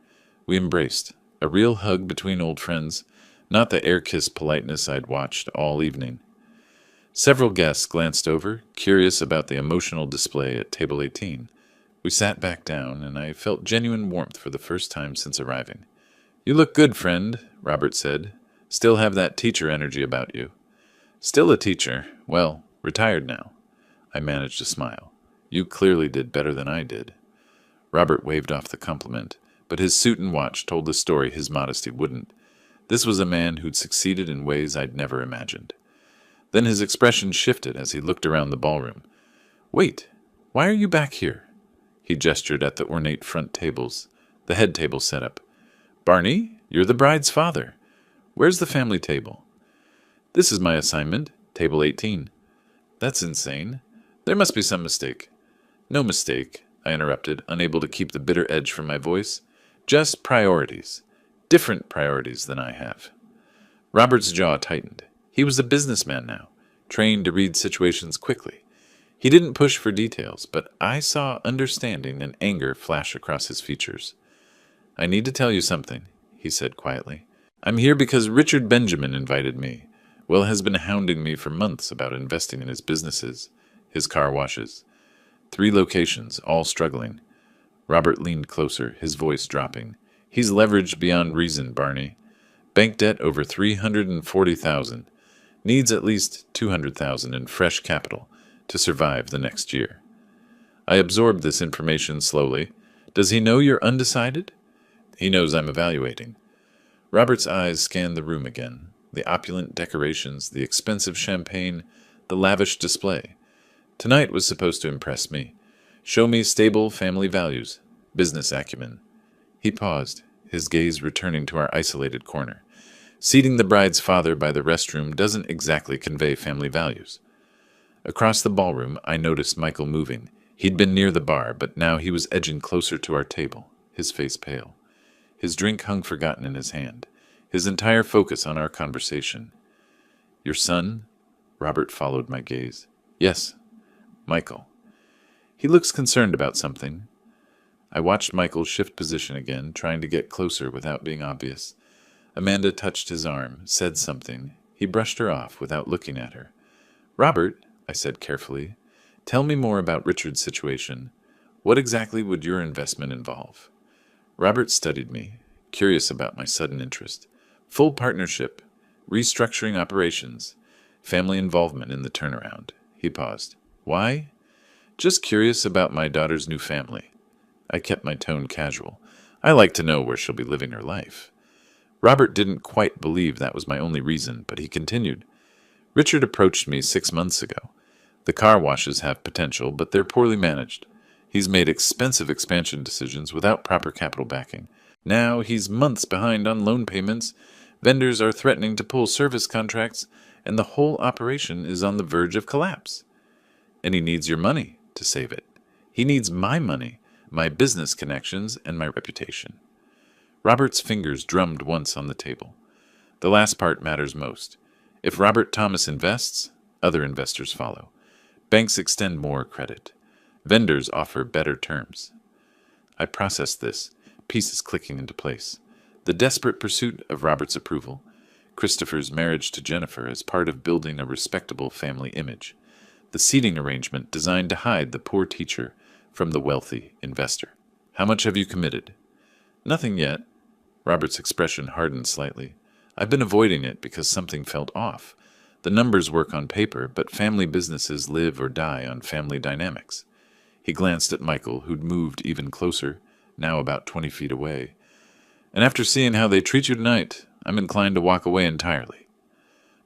We embraced, a real hug between old friends, not the air-kiss politeness I'd watched all evening. Several guests glanced over, curious about the emotional display at table 18. We sat back down, and I felt genuine warmth for the first time since arriving. "You look good, friend," Robert said. "Still have that teacher energy about you." "Still a teacher. Well, retired now." I managed to smile. "You clearly did better than I did." Robert waved off the compliment, but his suit and watch told the story his modesty wouldn't. This was a man who'd succeeded in ways I'd never imagined. Then his expression shifted as he looked around the ballroom. "Wait, why are you back here?" He gestured at the ornate front tables, the head table setup. "Barney, you're the bride's father. Where's the family table?" "This is my assignment, table 18. "That's insane. There must be some mistake." "No mistake," I interrupted, unable to keep the bitter edge from my voice. "Just priorities. Different priorities than I have." Robert's jaw tightened. He was a businessman now, trained to read situations quickly. He didn't push for details, but I saw understanding and anger flash across his features. "I need to tell you something," he said quietly. "I'm here because Richard Benjamin invited me. Will has been hounding me for months about investing in his businesses, his car washes. 3 locations, all struggling." Robert leaned closer, his voice dropping. "He's leveraged beyond reason, Barney. Bank debt over $340,000. Needs at least $200,000 in fresh capital to survive the next year." I absorbed this information slowly. "Does he know you're undecided?" "He knows I'm evaluating." Robert's eyes scanned the room again. The opulent decorations, the expensive champagne, the lavish display. Tonight was supposed to impress me. Show me stable family values, business acumen. He paused, his gaze returning to our isolated corner. Seating the bride's father by the restroom doesn't exactly convey family values. Across the ballroom, I noticed Michael moving. He'd been near the bar, but now he was edging closer to our table, his face pale. His drink hung forgotten in his hand, his entire focus on our conversation. "Your son?" Robert followed my gaze. "Yes, Michael." "He looks concerned about something." I watched Michael shift position again, trying to get closer without being obvious. Amanda touched his arm, said something. He brushed her off without looking at her. "Robert," I said carefully, "tell me more about Richard's situation. What exactly would your investment involve?" Robert studied me, curious about my sudden interest. "Full partnership, restructuring operations, family involvement in the turnaround." He paused. "Why?" "Just curious about my daughter's new family." I kept my tone casual. "I like to know where she'll be living her life." Robert didn't quite believe that was my only reason, but he continued. "Richard approached me 6 months ago. The car washes have potential, but they're poorly managed. He's made expensive expansion decisions without proper capital backing. Now he's months behind on loan payments, vendors are threatening to pull service contracts, and the whole operation is on the verge of collapse. And he needs your money to save it. He needs my money, my business connections, and my reputation." Robert's fingers drummed once on the table. "The last part matters most. If Robert Thomas invests, other investors follow. Banks extend more credit. Vendors offer better terms." I processed this, pieces clicking into place. The desperate pursuit of Robert's approval, Christopher's marriage to Jennifer as part of building a respectable family image, the seating arrangement designed to hide the poor teacher from the wealthy investor. "How much have you committed?" "Nothing yet." Robert's expression hardened slightly. "I've been avoiding it because something felt off. The numbers work on paper, but family businesses live or die on family dynamics." He glanced at Michael, who'd moved even closer, now about 20 feet away. "And after seeing how they treat you tonight, I'm inclined to walk away entirely."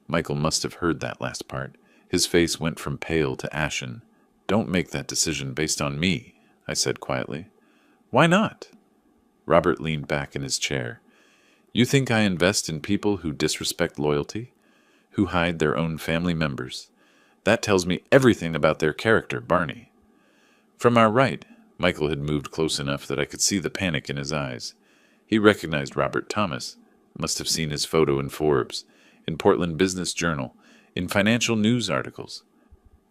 Michael must have heard that last part. His face went from pale to ashen. "Don't make that decision based on me," I said quietly. "Why not?" Robert leaned back in his chair. "You think I invest in people who disrespect loyalty? Who hide their own family members? That tells me everything about their character, Barney." From our right, Michael had moved close enough that I could see the panic in his eyes. He recognized Robert Thomas, must have seen his photo in Forbes, in Portland Business Journal, in financial news articles.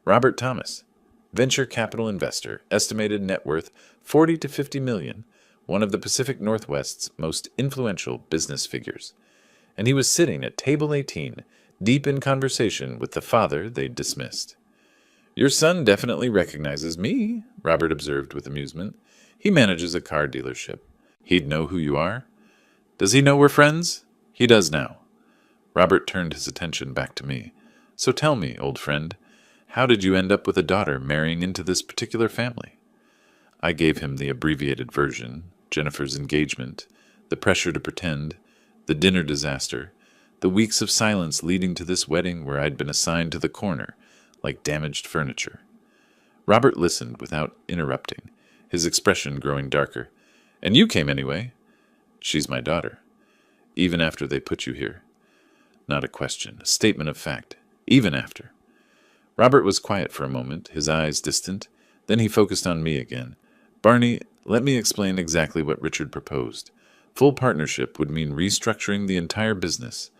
Robert Thomas, venture capital investor, estimated net worth 40 to 50 million, one of the Pacific Northwest's most influential business figures. And he was sitting at table 18, deep in conversation with the father they'd dismissed. "Your son definitely recognizes me," Robert observed with amusement. "He manages a car dealership. He'd know who you are." "Does he know we're friends?" "He does now." Robert turned his attention back to me. "So tell me, old friend, how did you end up with a daughter marrying into this particular family?" I gave him the abbreviated version: Jennifer's engagement, the pressure to pretend, the dinner disaster, the weeks of silence leading to this wedding where I'd been assigned to the corner, like damaged furniture. Robert listened without interrupting, his expression growing darker. "And you came anyway?" "She's my daughter." "Even after they put you here?" Not a question, a statement of fact. Even after. Robert was quiet for a moment, his eyes distant. Then he focused on me again. "Barney, let me explain exactly what Richard proposed. Full partnership would mean restructuring the entire business.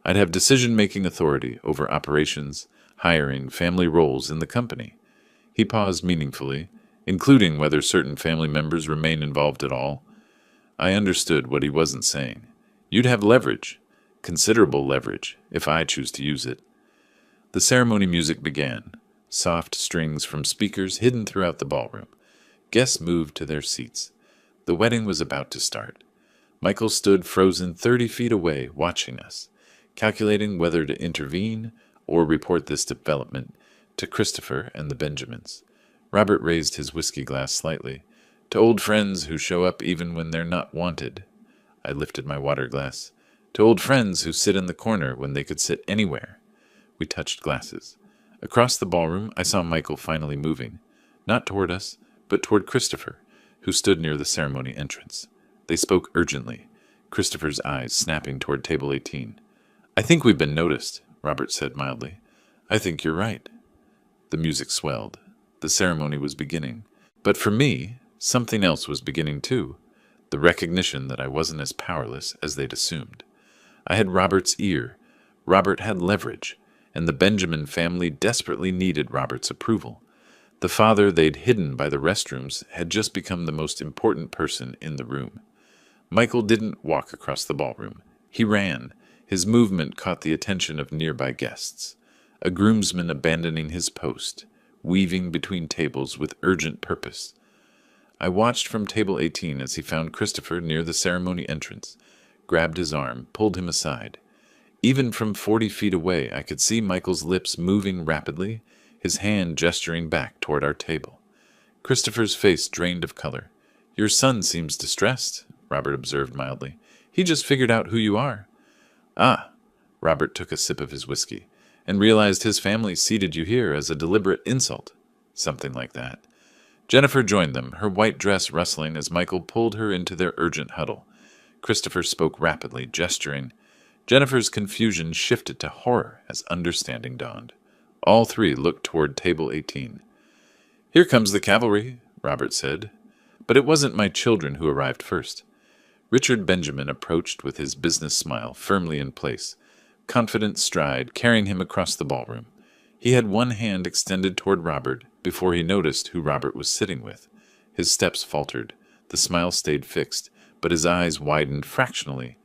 I'd have decision-making authority over operations, hiring, family roles in the company." He paused meaningfully, "including whether certain family members remain involved at all." I understood what he wasn't saying. "You'd have leverage, considerable leverage, if I choose to use it." The ceremony music began, soft strings from speakers hidden throughout the ballroom. Guests moved to their seats. The wedding was about to start. Michael stood frozen 30 feet away, watching us, calculating whether to intervene or report this development to Christopher and the Benjamins. Robert raised his whiskey glass slightly. "To old friends who show up even when they're not wanted." I lifted my water glass. "To old friends who sit in the corner when they could sit anywhere." We touched glasses. Across the ballroom, I saw Michael finally moving, not toward us, but toward Christopher, who stood near the ceremony entrance. They spoke urgently, Christopher's eyes snapping toward table 18. "I think we've been noticed," Robert said mildly. "I think you're right." The music swelled. The ceremony was beginning. But for me, something else was beginning too. The recognition that I wasn't as powerless as they'd assumed. I had Robert's ear. Robert had leverage. And the Benjamin family desperately needed Robert's approval. The father they'd hidden by the restrooms had just become the most important person in the room. Michael didn't walk across the ballroom. He ran. His movement caught the attention of nearby guests. A groomsman abandoning his post, weaving between tables with urgent purpose. I watched from table 18 as he found Christopher near the ceremony entrance, grabbed his arm, pulled him aside. Even from 40 feet away, I could see Michael's lips moving rapidly, his hand gesturing back toward our table. Christopher's face drained of color. "Your son seems distressed," Robert observed mildly. "He just figured out who you are." "Ah," Robert took a sip of his whiskey, "and realized his family seated you here as a deliberate insult." "Something like that." Jennifer joined them, her white dress rustling as Michael pulled her into their urgent huddle. Christopher spoke rapidly, gesturing. Jennifer's confusion shifted to horror as understanding dawned. All three looked toward table 18. "Here comes the cavalry," Robert said. But it wasn't my children who arrived first. Richard Benjamin approached with his business smile firmly in place, confident stride carrying him across the ballroom. He had one hand extended toward Robert before he noticed who Robert was sitting with. His steps faltered. The smile stayed fixed, but his eyes widened fractionally.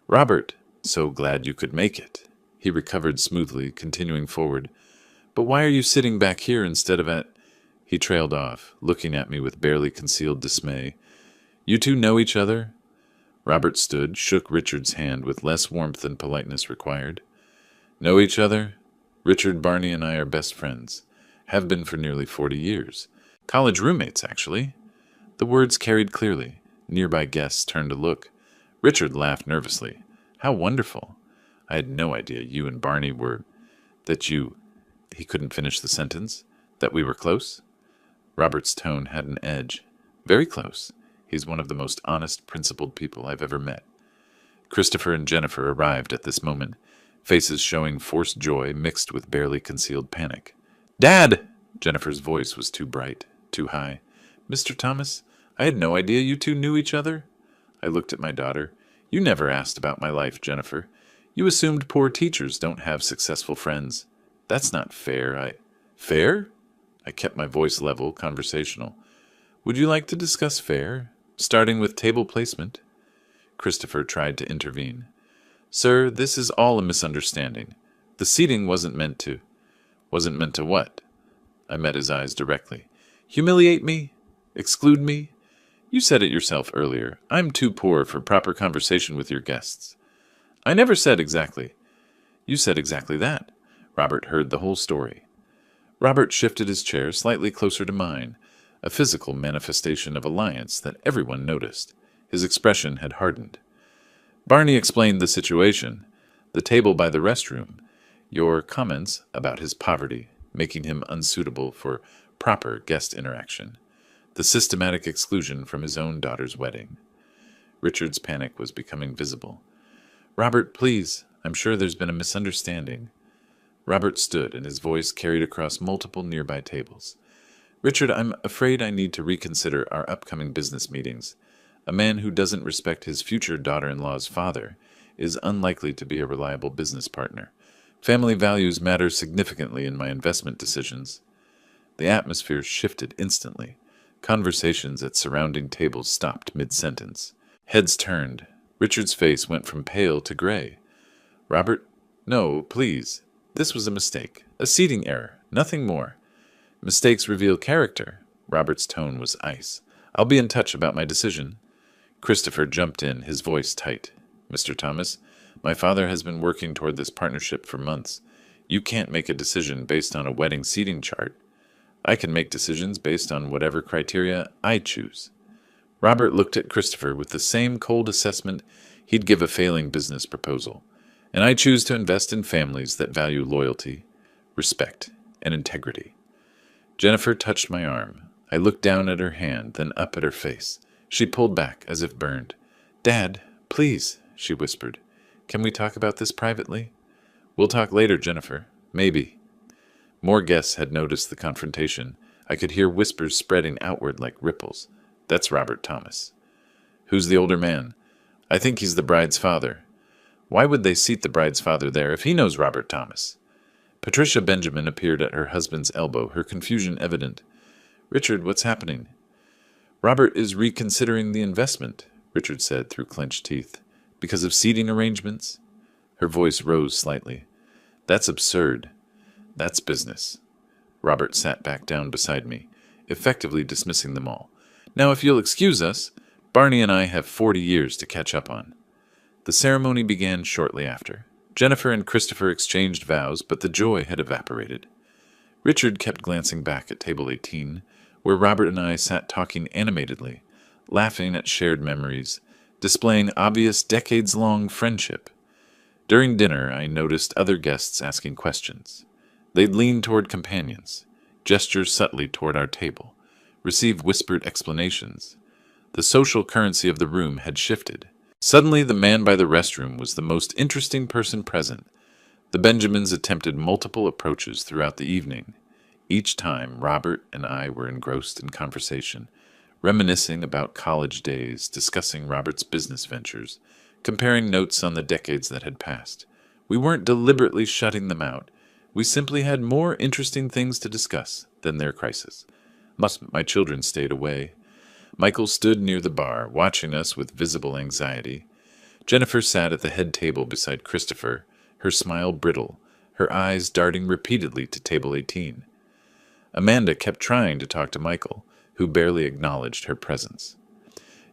"Robert, so glad you could make it." He recovered smoothly, continuing forward. "But why are you sitting back here instead of at—" He trailed off, looking at me with barely concealed dismay. "You two know each other?" Robert stood, shook Richard's hand with less warmth than politeness required. "Know each other? Richard, Barney, and I are best friends. Have been for nearly 40 years. College roommates, actually." The words carried clearly. Nearby guests turned to look. Richard laughed nervously. "How wonderful. I had no idea you and Barney were— that you—" He couldn't finish the sentence. "That we were close?" Robert's tone had an edge. "Very close. He's one of the most honest, principled people I've ever met." Christopher and Jennifer arrived at this moment, faces showing forced joy mixed with barely concealed panic. "Dad!" Jennifer's voice was too bright, too high. "Mr. Thomas, I had no idea you two knew each other." I looked at my daughter. "You never asked about my life, Jennifer. You assumed poor teachers don't have successful friends. That's not fair. Fair?" I kept my voice level, conversational. "Would you like to discuss fair, starting with table placement?" Christopher tried to intervene. "Sir, this is all a misunderstanding. The seating wasn't meant to. Wasn't meant to what? I met his eyes directly. Humiliate me? Exclude me? You said it yourself earlier. I'm too poor for proper conversation with your guests. I never said exactly. You said exactly that. Robert heard the whole story. Robert shifted his chair slightly closer to mine, a physical manifestation of alliance that everyone noticed. His expression had hardened. Barney explained the situation, the table by the restroom, your comments about his poverty, making him unsuitable for proper guest interaction, the systematic exclusion from his own daughter's wedding. Richard's panic was becoming visible. Robert, please, I'm sure there's been a misunderstanding. Robert stood, and his voice carried across multiple nearby tables. Richard, I'm afraid I need to reconsider our upcoming business meetings. A man who doesn't respect his future daughter-in-law's father is unlikely to be a reliable business partner. Family values matter significantly in my investment decisions. The atmosphere shifted instantly. Conversations at surrounding tables stopped mid-sentence. Heads turned. Richard's face went from pale to gray. Robert, no, please. This was a mistake. A seating error. Nothing more. Mistakes reveal character. Robert's tone was ice. I'll be in touch about my decision. Christopher jumped in, his voice tight. Mr. Thomas, my father has been working toward this partnership for months. You can't make a decision based on a wedding seating chart. I can make decisions based on whatever criteria I choose. Robert looked at Christopher with the same cold assessment he'd give a failing business proposal. And I choose to invest in families that value loyalty, respect, and integrity. Jennifer touched my arm. I looked down at her hand, then up at her face. She pulled back, as if burned. Dad, please, she whispered. Can we talk about this privately? We'll talk later, Jennifer. Maybe. More guests had noticed the confrontation. I could hear whispers spreading outward like ripples. That's Robert Thomas. Who's the older man? I think he's the bride's father. Why would they seat the bride's father there if he knows Robert Thomas? Patricia Benjamin appeared at her husband's elbow, her confusion evident. Richard, what's happening? Robert is reconsidering the investment, Richard said through clenched teeth. Because of seating arrangements? Her voice rose slightly. That's absurd. That's business. Robert sat back down beside me, effectively dismissing them all. Now, if you'll excuse us, Barney and I have 40 years to catch up on. The ceremony began shortly after. Jennifer and Christopher exchanged vows, but the joy had evaporated. Richard kept glancing back at table 18, where Robert and I sat talking animatedly, laughing at shared memories, displaying obvious decades-long friendship. During dinner, I noticed other guests asking questions. They'd lean toward companions, gesture subtly toward our table, receive whispered explanations. The social currency of the room had shifted. Suddenly, the man by the restroom was the most interesting person present. The Benjamins attempted multiple approaches throughout the evening. Each time, Robert and I were engrossed in conversation, reminiscing about college days, discussing Robert's business ventures, comparing notes on the decades that had passed. We weren't deliberately shutting them out. We simply had more interesting things to discuss than their crisis. My children stayed away. Michael stood near the bar, watching us with visible anxiety. Jennifer sat at the head table beside Christopher, her smile brittle, her eyes darting repeatedly to table 18. Amanda kept trying to talk to Michael, who barely acknowledged her presence.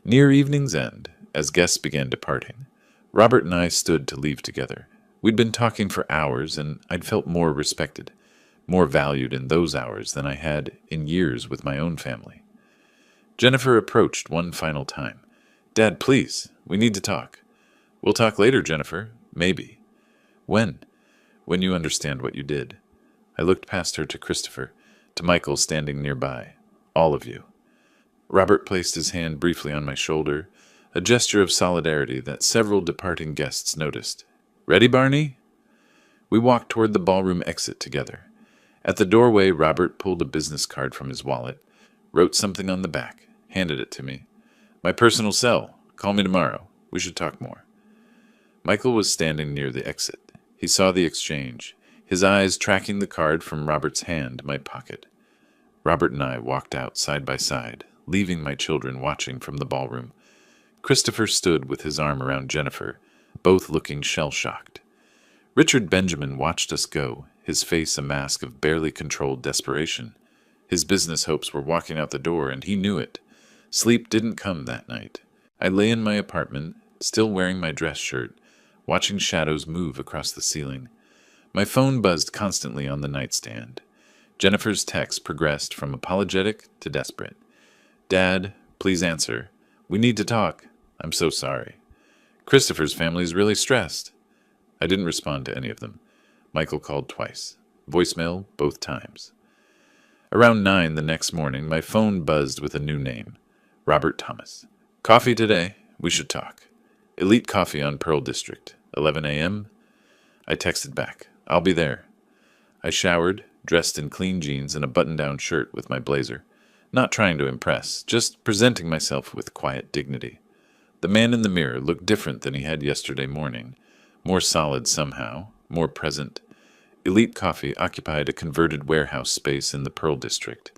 Near evening's end, as guests began departing, Robert and I stood to leave together. We'd been talking for hours, and I'd felt more respected, more valued in those hours than I had in years with my own family. Jennifer approached one final time. Dad, please, we need to talk. We'll talk later, Jennifer. Maybe. When? When you understand what you did. I looked past her to Christopher, to Michael standing nearby. All of you. Robert placed his hand briefly on my shoulder, a gesture of solidarity that several departing guests noticed. Ready, Barney? We walked toward the ballroom exit together. At the doorway, Robert pulled a business card from his wallet, wrote something on the back, handed it to me. My personal cell. Call me tomorrow. We should talk more. Michael was standing near the exit. He saw the exchange, his eyes tracking the card from Robert's hand to my pocket. Robert and I walked out side by side, leaving my children watching from the ballroom. Christopher stood with his arm around Jennifer, both looking shell-shocked. Richard Benjamin watched us go, his face a mask of barely controlled desperation. His business hopes were walking out the door, and he knew it. Sleep didn't come that night. I lay in my apartment, still wearing my dress shirt, watching shadows move across the ceiling. My phone buzzed constantly on the nightstand. Jennifer's text progressed from apologetic to desperate. "Dad, please answer. We need to talk. I'm so sorry. Christopher's family is really stressed." I didn't respond to any of them. Michael called twice. Voicemail both times. Around 9 the next morning, my phone buzzed with a new name. Robert Thomas. "Coffee today. We should talk. Elite Coffee on Pearl District. 11 a.m. I texted back. "I'll be there." I showered, dressed in clean jeans and a button-down shirt with my blazer. Not trying to impress, just presenting myself with quiet dignity. The man in the mirror looked different than he had yesterday morning. More solid somehow, more present. Elite Coffee occupied a converted warehouse space in the Pearl District.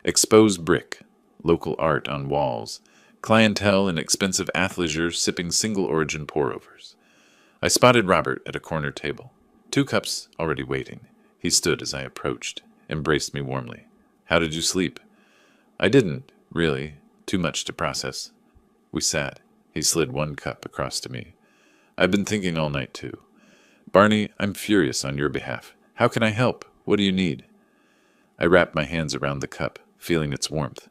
Exposed brick, local art on walls, clientele and expensive athleisure sipping single-origin pour-overs. I spotted Robert at a corner table. 2 cups already waiting. He stood as I approached, embraced me warmly. "How did you sleep?" "I didn't, really. Too much to process." We sat. He slid 1 cup across to me. "I've been thinking all night, too. Barney, I'm furious on your behalf. How can I help? What do you need?" I wrapped my hands around the cup, feeling its warmth.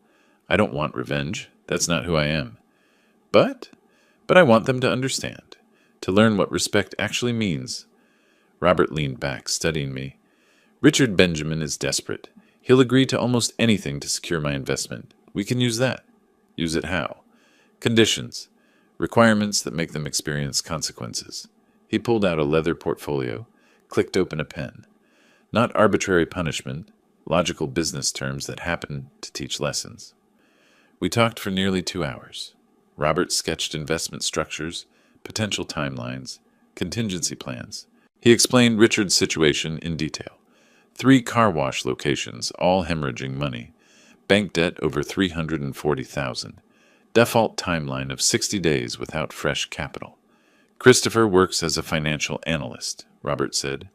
I don't want revenge. That's not who I am. But I want them to understand, to learn what respect actually means. Robert leaned back, studying me. "Richard Benjamin is desperate. He'll agree to almost anything to secure my investment. We can use that." "Use it how?" "Conditions. Requirements that make them experience consequences." He pulled out a leather portfolio, clicked open a pen. Not arbitrary punishment, logical business terms that happen to teach lessons. We talked for nearly 2 hours. Robert sketched investment structures, potential timelines, contingency plans. He explained Richard's situation in detail. 3 car wash locations, all hemorrhaging money. Bank debt over $340,000. Default timeline of 60 days without fresh capital. "Christopher works as a financial analyst," Robert said.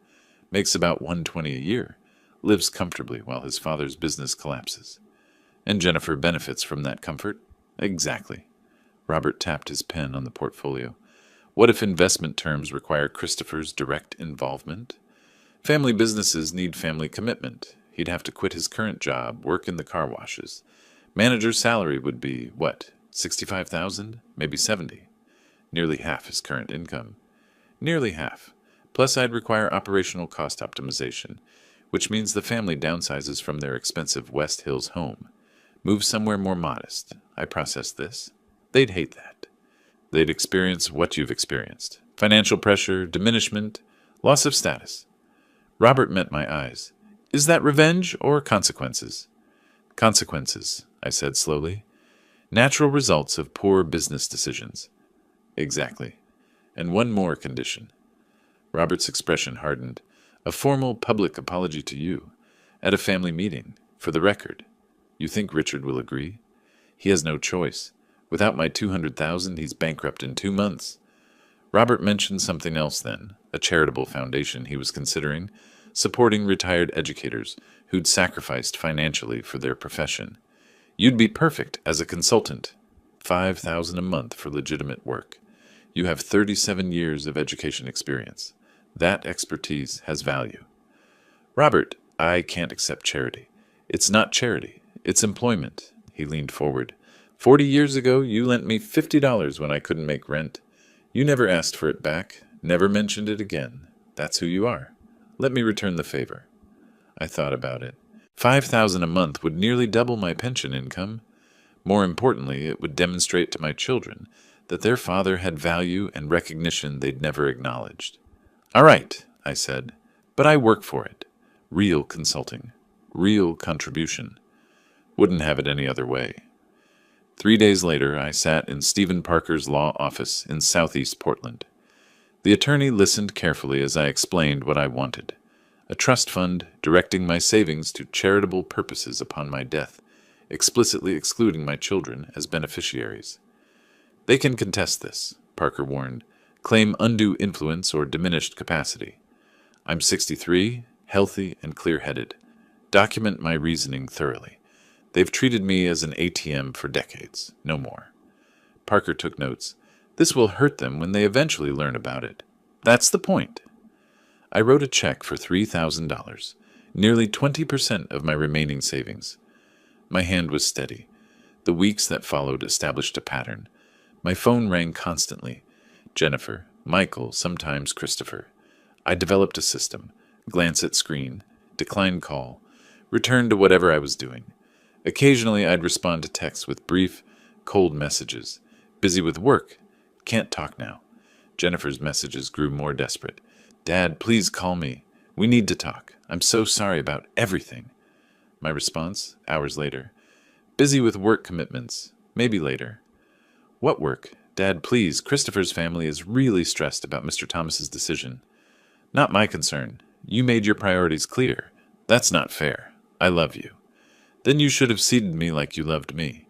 "Makes about $120 a year. Lives comfortably while his father's business collapses." "And Jennifer benefits from that comfort?" "Exactly." Robert tapped his pen on the portfolio. "What if investment terms require Christopher's direct involvement?" "Family businesses need family commitment. He'd have to quit his current job, work in the car washes. Manager's salary would be, what, 65,000? Maybe 70. Nearly half his current income. Nearly half. Plus I'd require operational cost optimization, which means the family downsizes from their expensive West Hills home. Move somewhere more modest. I process this. They'd hate that. They'd experience what you've experienced. Financial pressure, diminishment, loss of status." Robert met my eyes. "Is that revenge or consequences?" "Consequences," I said slowly. "Natural results of poor business decisions." "Exactly. And one more condition." Robert's expression hardened. "A formal public apology to you. At a family meeting. For the record. You think Richard will agree? He has no choice. Without my $200,000, he's bankrupt in 2 months." Robert mentioned something else then, a charitable foundation he was considering, supporting retired educators who'd sacrificed financially for their profession. "You'd be perfect as a consultant. $5,000 a month for legitimate work. You have 37 years of education experience. That expertise has value." "Robert, I can't accept charity. It's not charity. It's employment." He leaned forward. 40 years ago, you lent me $50 when I couldn't make rent. You never asked for it back, never mentioned it again. That's who you are. Let me return the favor." I thought about it. $5,000 a month would nearly double my pension income. More importantly, it would demonstrate to my children that their father had value and recognition they'd never acknowledged. "All right," I said, "but I work for it. Real consulting. Real contribution. Wouldn't have it any other way." 3 days later, I sat in Stephen Parker's law office in southeast Portland. The attorney listened carefully as I explained what I wanted. A trust fund directing my savings to charitable purposes upon my death, explicitly excluding my children as beneficiaries. "They can contest this," Parker warned, "claim undue influence or diminished capacity. I'm 63, healthy, and clear-headed. Document my reasoning thoroughly. They've treated me as an ATM for decades, no more. Parker took notes. This will hurt them when they eventually learn about it. That's the point. I wrote a check for $3,000, nearly 20% of my remaining savings. My hand was steady. The weeks that followed established a pattern. My phone rang constantly. Jennifer, Michael, sometimes Christopher. I developed a system. Glance at screen, decline call, return to whatever I was doing. Occasionally I'd respond to texts with brief, cold messages. Busy with work. Can't talk now. Jennifer's messages grew more desperate. Dad, please call me. We need to talk. I'm so sorry about everything. My response, hours later. Busy with work commitments. Maybe later. What work? Dad, please. Christopher's family is really stressed about Mr. Thomas's decision. Not my concern. You made your priorities clear. That's not fair. I love you. Then you should have seated me like you loved me.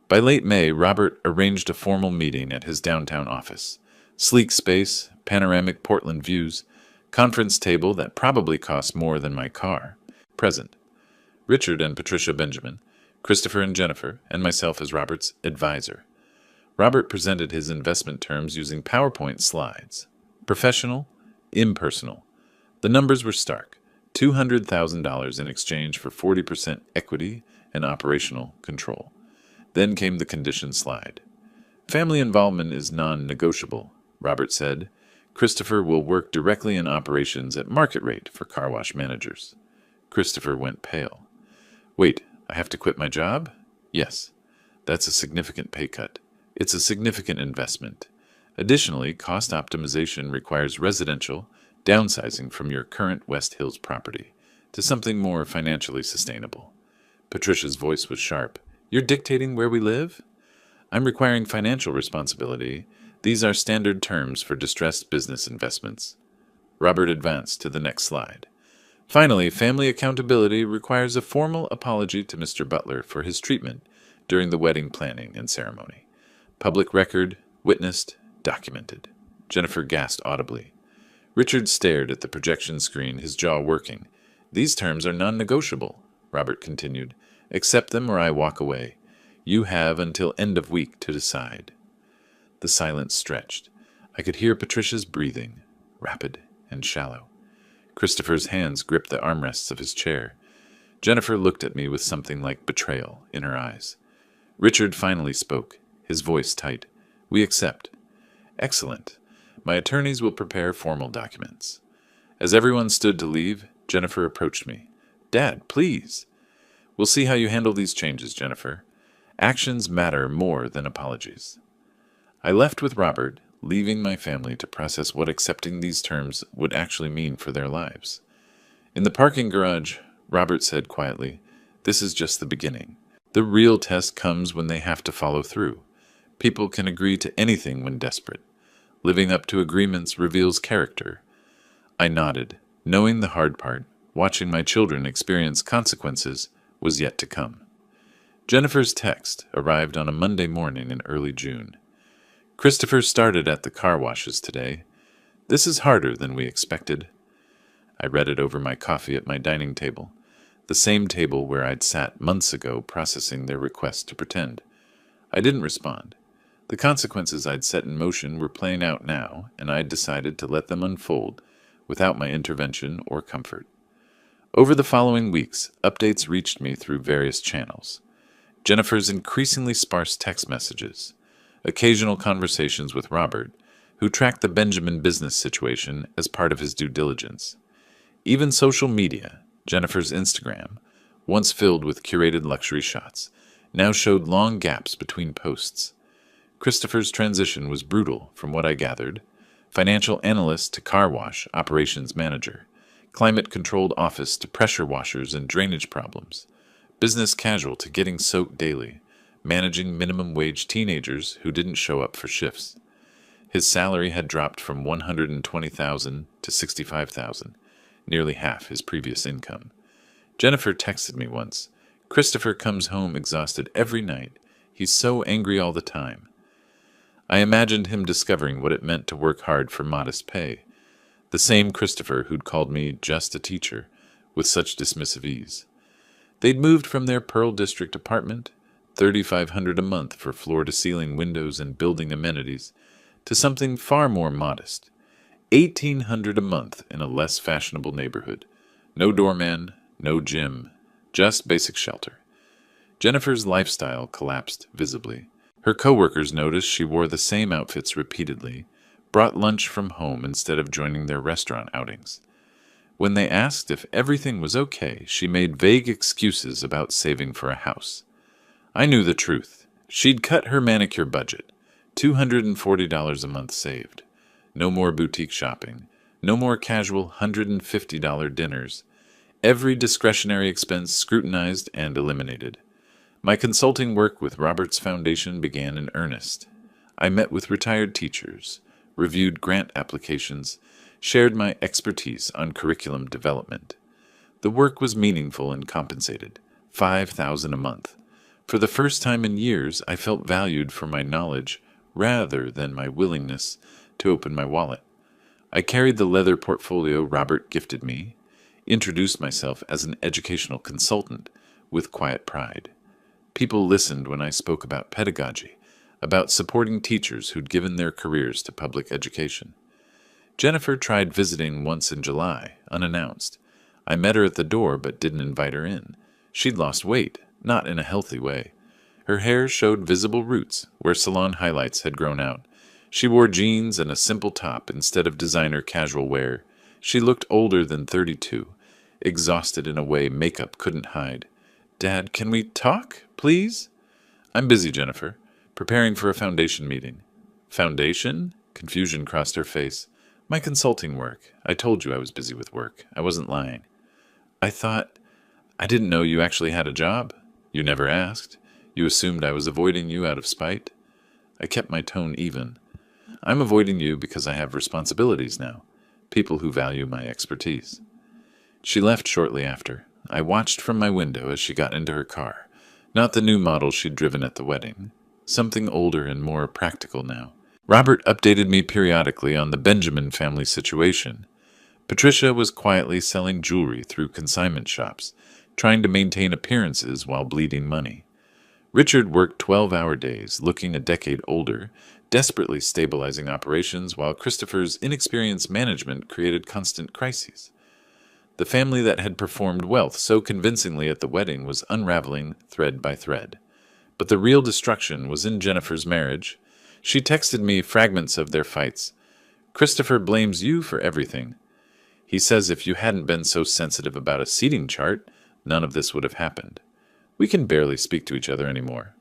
By late May, Robert arranged a formal meeting at his downtown office. Sleek space, panoramic Portland views, conference table that probably cost more than my car. Present. Richard and Patricia Benjamin, Christopher and Jennifer, and myself as Robert's advisor. Robert presented his investment terms using PowerPoint slides. Professional, impersonal. The numbers were stark. $200,000 in exchange for 40% equity and operational control. Then came the condition slide. Family involvement is non-negotiable, Robert said. Christopher will work directly in operations at market rate for car wash managers. Christopher went pale. Wait, I have to quit my job? Yes. That's a significant pay cut. It's a significant investment. Additionally, cost optimization requires residential downsizing from your current West Hills property to something more financially sustainable. Patricia's voice was sharp. You're dictating where we live? I'm requiring financial responsibility. These are standard terms for distressed business investments. Robert advanced to the next slide. Finally, family accountability requires a formal apology to Mr. Butler for his treatment during the wedding planning and ceremony. Public record, witnessed, documented. Jennifer gasped audibly. Richard stared at the projection screen, his jaw working. These terms are non-negotiable, Robert continued. Accept them or I walk away. You have until end of week to decide. The silence stretched. I could hear Patricia's breathing, rapid and shallow. Christopher's hands gripped the armrests of his chair. Jennifer looked at me with something like betrayal in her eyes. Richard finally spoke, his voice tight. We accept. Excellent. My attorneys will prepare formal documents. As everyone stood to leave, Jennifer approached me. Dad, please. We'll see how you handle these changes, Jennifer. Actions matter more than apologies. I left with Robert, leaving my family to process what accepting these terms would actually mean for their lives. In the parking garage, Robert said quietly, This is just the beginning. The real test comes when they have to follow through. People can agree to anything when desperate. Living up to agreements reveals character. I nodded, knowing the hard part. Watching my children experience consequences was yet to come. Jennifer's text arrived on a Monday morning in early June. Christopher started at the car washes today. This is harder than we expected. I read it over my coffee at my dining table, the same table where I'd sat months ago processing their request to pretend. I didn't respond. The consequences I'd set in motion were playing out now, and I'd decided to let them unfold without my intervention or comfort. Over the following weeks, updates reached me through various channels. Jennifer's increasingly sparse text messages, occasional conversations with Robert, who tracked the Benjamin business situation as part of his due diligence. Even social media, Jennifer's Instagram, once filled with curated luxury shots, now showed long gaps between posts. Christopher's transition was brutal, from what I gathered. Financial analyst to car wash operations manager. Climate-controlled office to pressure washers and drainage problems. Business casual to getting soaked daily. Managing minimum wage teenagers who didn't show up for shifts. His salary had dropped from $120,000 to $65,000, nearly half his previous income. Jennifer texted me once. Christopher comes home exhausted every night. He's so angry all the time. I imagined him discovering what it meant to work hard for modest pay. The same Christopher who'd called me just a teacher with such dismissive ease. They'd moved from their Pearl District apartment, $3,500 a month for floor-to-ceiling windows and building amenities, to something far more modest, $1,800 a month in a less fashionable neighborhood. No doorman, no gym, just basic shelter. Jennifer's lifestyle collapsed visibly. Her coworkers noticed she wore the same outfits repeatedly, brought lunch from home instead of joining their restaurant outings. When they asked if everything was okay, she made vague excuses about saving for a house. I knew the truth. She'd cut her manicure budget, $240 a month saved. No more boutique shopping. No more casual $150 dinners. Every discretionary expense scrutinized and eliminated. My consulting work with Robert's Foundation began in earnest. I met with retired teachers, reviewed grant applications, shared my expertise on curriculum development. The work was meaningful and compensated, $5,000 a month. For the first time in years, I felt valued for my knowledge rather than my willingness to open my wallet. I carried the leather portfolio Robert gifted me, introduced myself as an educational consultant with quiet pride. People listened when I spoke about pedagogy, about supporting teachers who'd given their careers to public education. Jennifer tried visiting once in July, unannounced. I met her at the door but didn't invite her in. She'd lost weight, not in a healthy way. Her hair showed visible roots where salon highlights had grown out. She wore jeans and a simple top instead of designer casual wear. She looked older than 32, exhausted in a way makeup couldn't hide. "Dad, can we talk, please?" "I'm busy, Jennifer. Preparing for a foundation meeting." "Foundation?" Confusion crossed her face. "My consulting work. I told you I was busy with work. I wasn't lying." I didn't know you actually had a job. You never asked. You assumed I was avoiding you out of spite." I kept my tone even. "I'm avoiding you because I have responsibilities now. People who value my expertise." She left shortly after. I watched from my window as she got into her car. Not the new model she'd driven at the wedding. Something older and more practical now. Robert updated me periodically on the Benjamin family situation. Patricia was quietly selling jewelry through consignment shops, trying to maintain appearances while bleeding money. Richard worked 12-hour days, looking a decade older, desperately stabilizing operations while Christopher's inexperienced management created constant crises. The family that had performed wealth so convincingly at the wedding was unraveling thread by thread. But the real destruction was in Jennifer's marriage. She texted me fragments of their fights. "Christopher blames you for everything. He says if you hadn't been so sensitive about a seating chart, none of this would have happened. We can barely speak to each other anymore."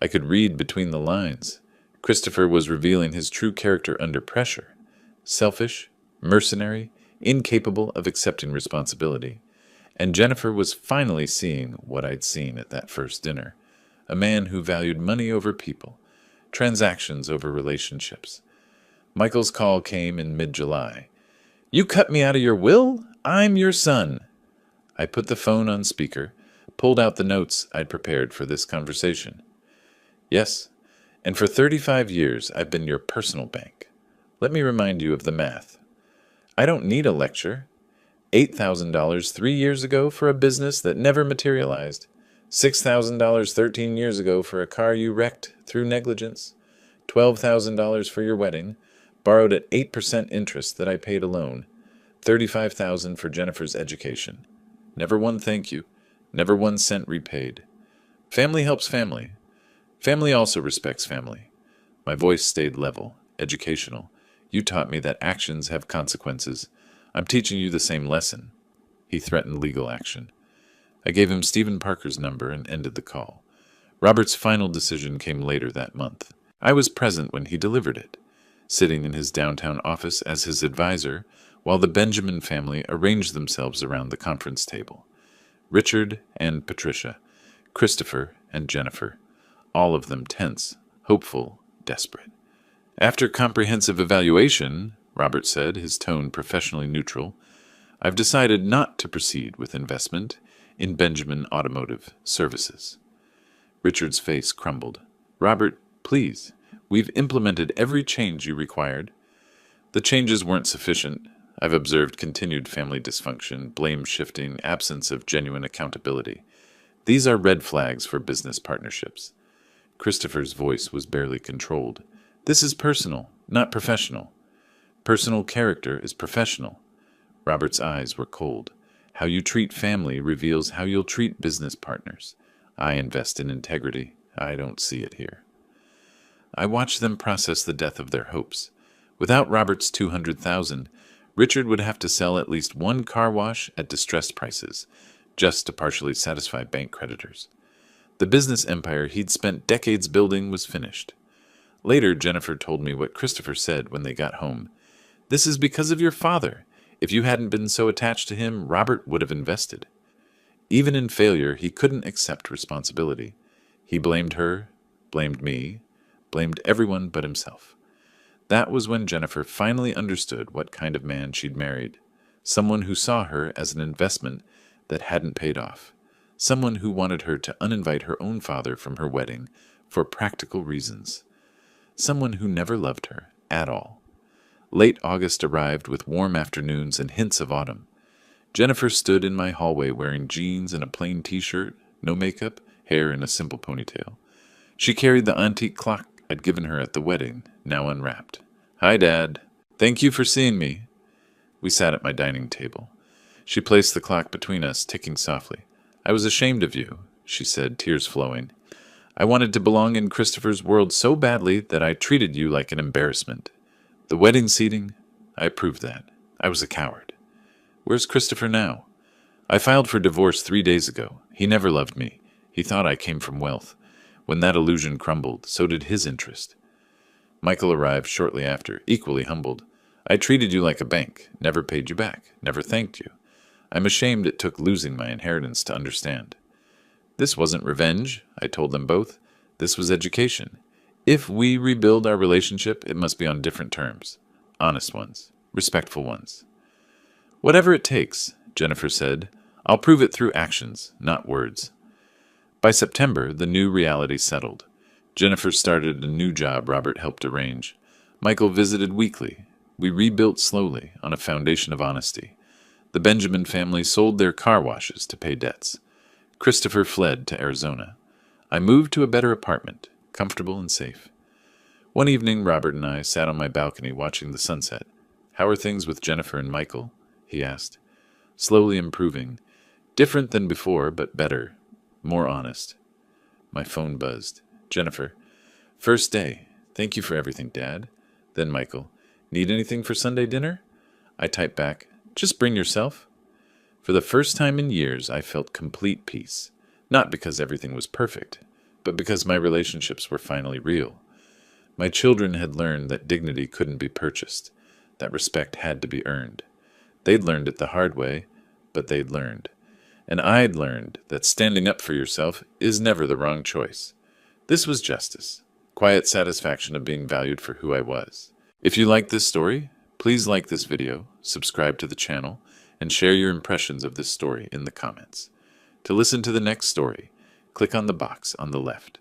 I could read between the lines. Christopher was revealing his true character under pressure. Selfish, mercenary, incapable of accepting responsibility. And Jennifer was finally seeing what I'd seen at that first dinner. A man who valued money over people, transactions over relationships. Michael's call came in mid-July. "You cut me out of your will? I'm your son." I put the phone on speaker, pulled out the notes I'd prepared for this conversation. "Yes, and for 35 years I've been your personal bank. Let me remind you of the math. I don't need a lecture. $8,000 3 years ago for a business that never materialized. $6,000 13 years ago for a car you wrecked through negligence. $12,000 for your wedding, borrowed at 8% interest that I paid alone. $35,000 for Jennifer's education. Never one thank you, never 1 cent repaid. Family helps family. Family also respects family." My voice stayed level, educational. "You taught me that actions have consequences. I'm teaching you the same lesson." He threatened legal action. I gave him Stephen Parker's number and ended the call. Robert's final decision came later that month. I was present when he delivered it, sitting in his downtown office as his advisor, while the Benjamin family arranged themselves around the conference table. Richard and Patricia, Christopher and Jennifer, all of them tense, hopeful, desperate. "After comprehensive evaluation," Robert said, his tone professionally neutral, "I've decided not to proceed with investment in Benjamin Automotive Services." Richard's face crumbled. "Robert, please, we've implemented every change you required." "The changes weren't sufficient. I've observed continued family dysfunction, blame shifting, absence of genuine accountability. These are red flags for business partnerships. Christopher's voice was barely controlled. This is personal, not professional. Personal character is professional. Robert's eyes were cold. How you treat family reveals how you'll treat business partners. I invest in integrity. I don't see it here. I watched them process the death of their hopes. Without Robert's $200,000, Richard would have to sell at least one car wash at distressed prices, just to partially satisfy bank creditors. The business empire he'd spent decades building was finished. Later, Jennifer told me what Christopher said when they got home. "This is because of your father. If you hadn't been so attached to him, Robert would have invested." Even in failure, he couldn't accept responsibility. He blamed her, blamed me, blamed everyone but himself. That was when Jennifer finally understood what kind of man she'd married. Someone who saw her as an investment that hadn't paid off. Someone who wanted her to uninvite her own father from her wedding for practical reasons. Someone who never loved her at all. Late August arrived with warm afternoons and hints of autumn. Jennifer stood in my hallway wearing jeans and a plain t-shirt, no makeup, hair in a simple ponytail. She carried the antique clock I'd given her at the wedding, now unwrapped. "Hi, Dad. Thank you for seeing me." We sat at my dining table. She placed the clock between us, ticking softly. "I was ashamed of you," she said, tears flowing. "I wanted to belong in Christopher's world so badly that I treated you like an embarrassment. The wedding seating, I proved that. I was a coward. Where's Christopher now? I filed for divorce 3 days ago. He never loved me. He thought I came from wealth. When that illusion crumbled, so did his interest." Michael arrived shortly after, equally humbled. "I treated you like a bank, never paid you back, never thanked you. I'm ashamed it took losing my inheritance to understand." This wasn't revenge, I told them both. This was education. If we rebuild our relationship, it must be on different terms. Honest ones. Respectful ones. "Whatever it takes," Jennifer said. "I'll prove it through actions, not words." By September, the new reality settled. Jennifer started a new job Robert helped arrange. Michael visited weekly. We rebuilt slowly on a foundation of honesty. The Benjamin family sold their car washes to pay debts. Christopher fled to Arizona. I moved to a better apartment, comfortable and safe. One evening, Robert and I sat on my balcony watching the sunset. "How are things with Jennifer and Michael?" he asked. "Slowly improving. Different than before, but better. More honest." My phone buzzed. Jennifer. "First day. Thank you for everything, Dad." Then Michael. "Need anything for Sunday dinner?" I typed back. "Just bring yourself." For the first time in years, I felt complete peace. Not because everything was perfect, but because my relationships were finally real. My children had learned that dignity couldn't be purchased, that respect had to be earned. They'd learned it the hard way, but they'd learned. And I'd learned that standing up for yourself is never the wrong choice. This was justice, quiet satisfaction of being valued for who I was. If you like this story, please like this video, subscribe to the channel, and share your impressions of this story in the comments. To listen to the next story, click on the box on the left.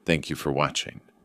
Thank you for watching.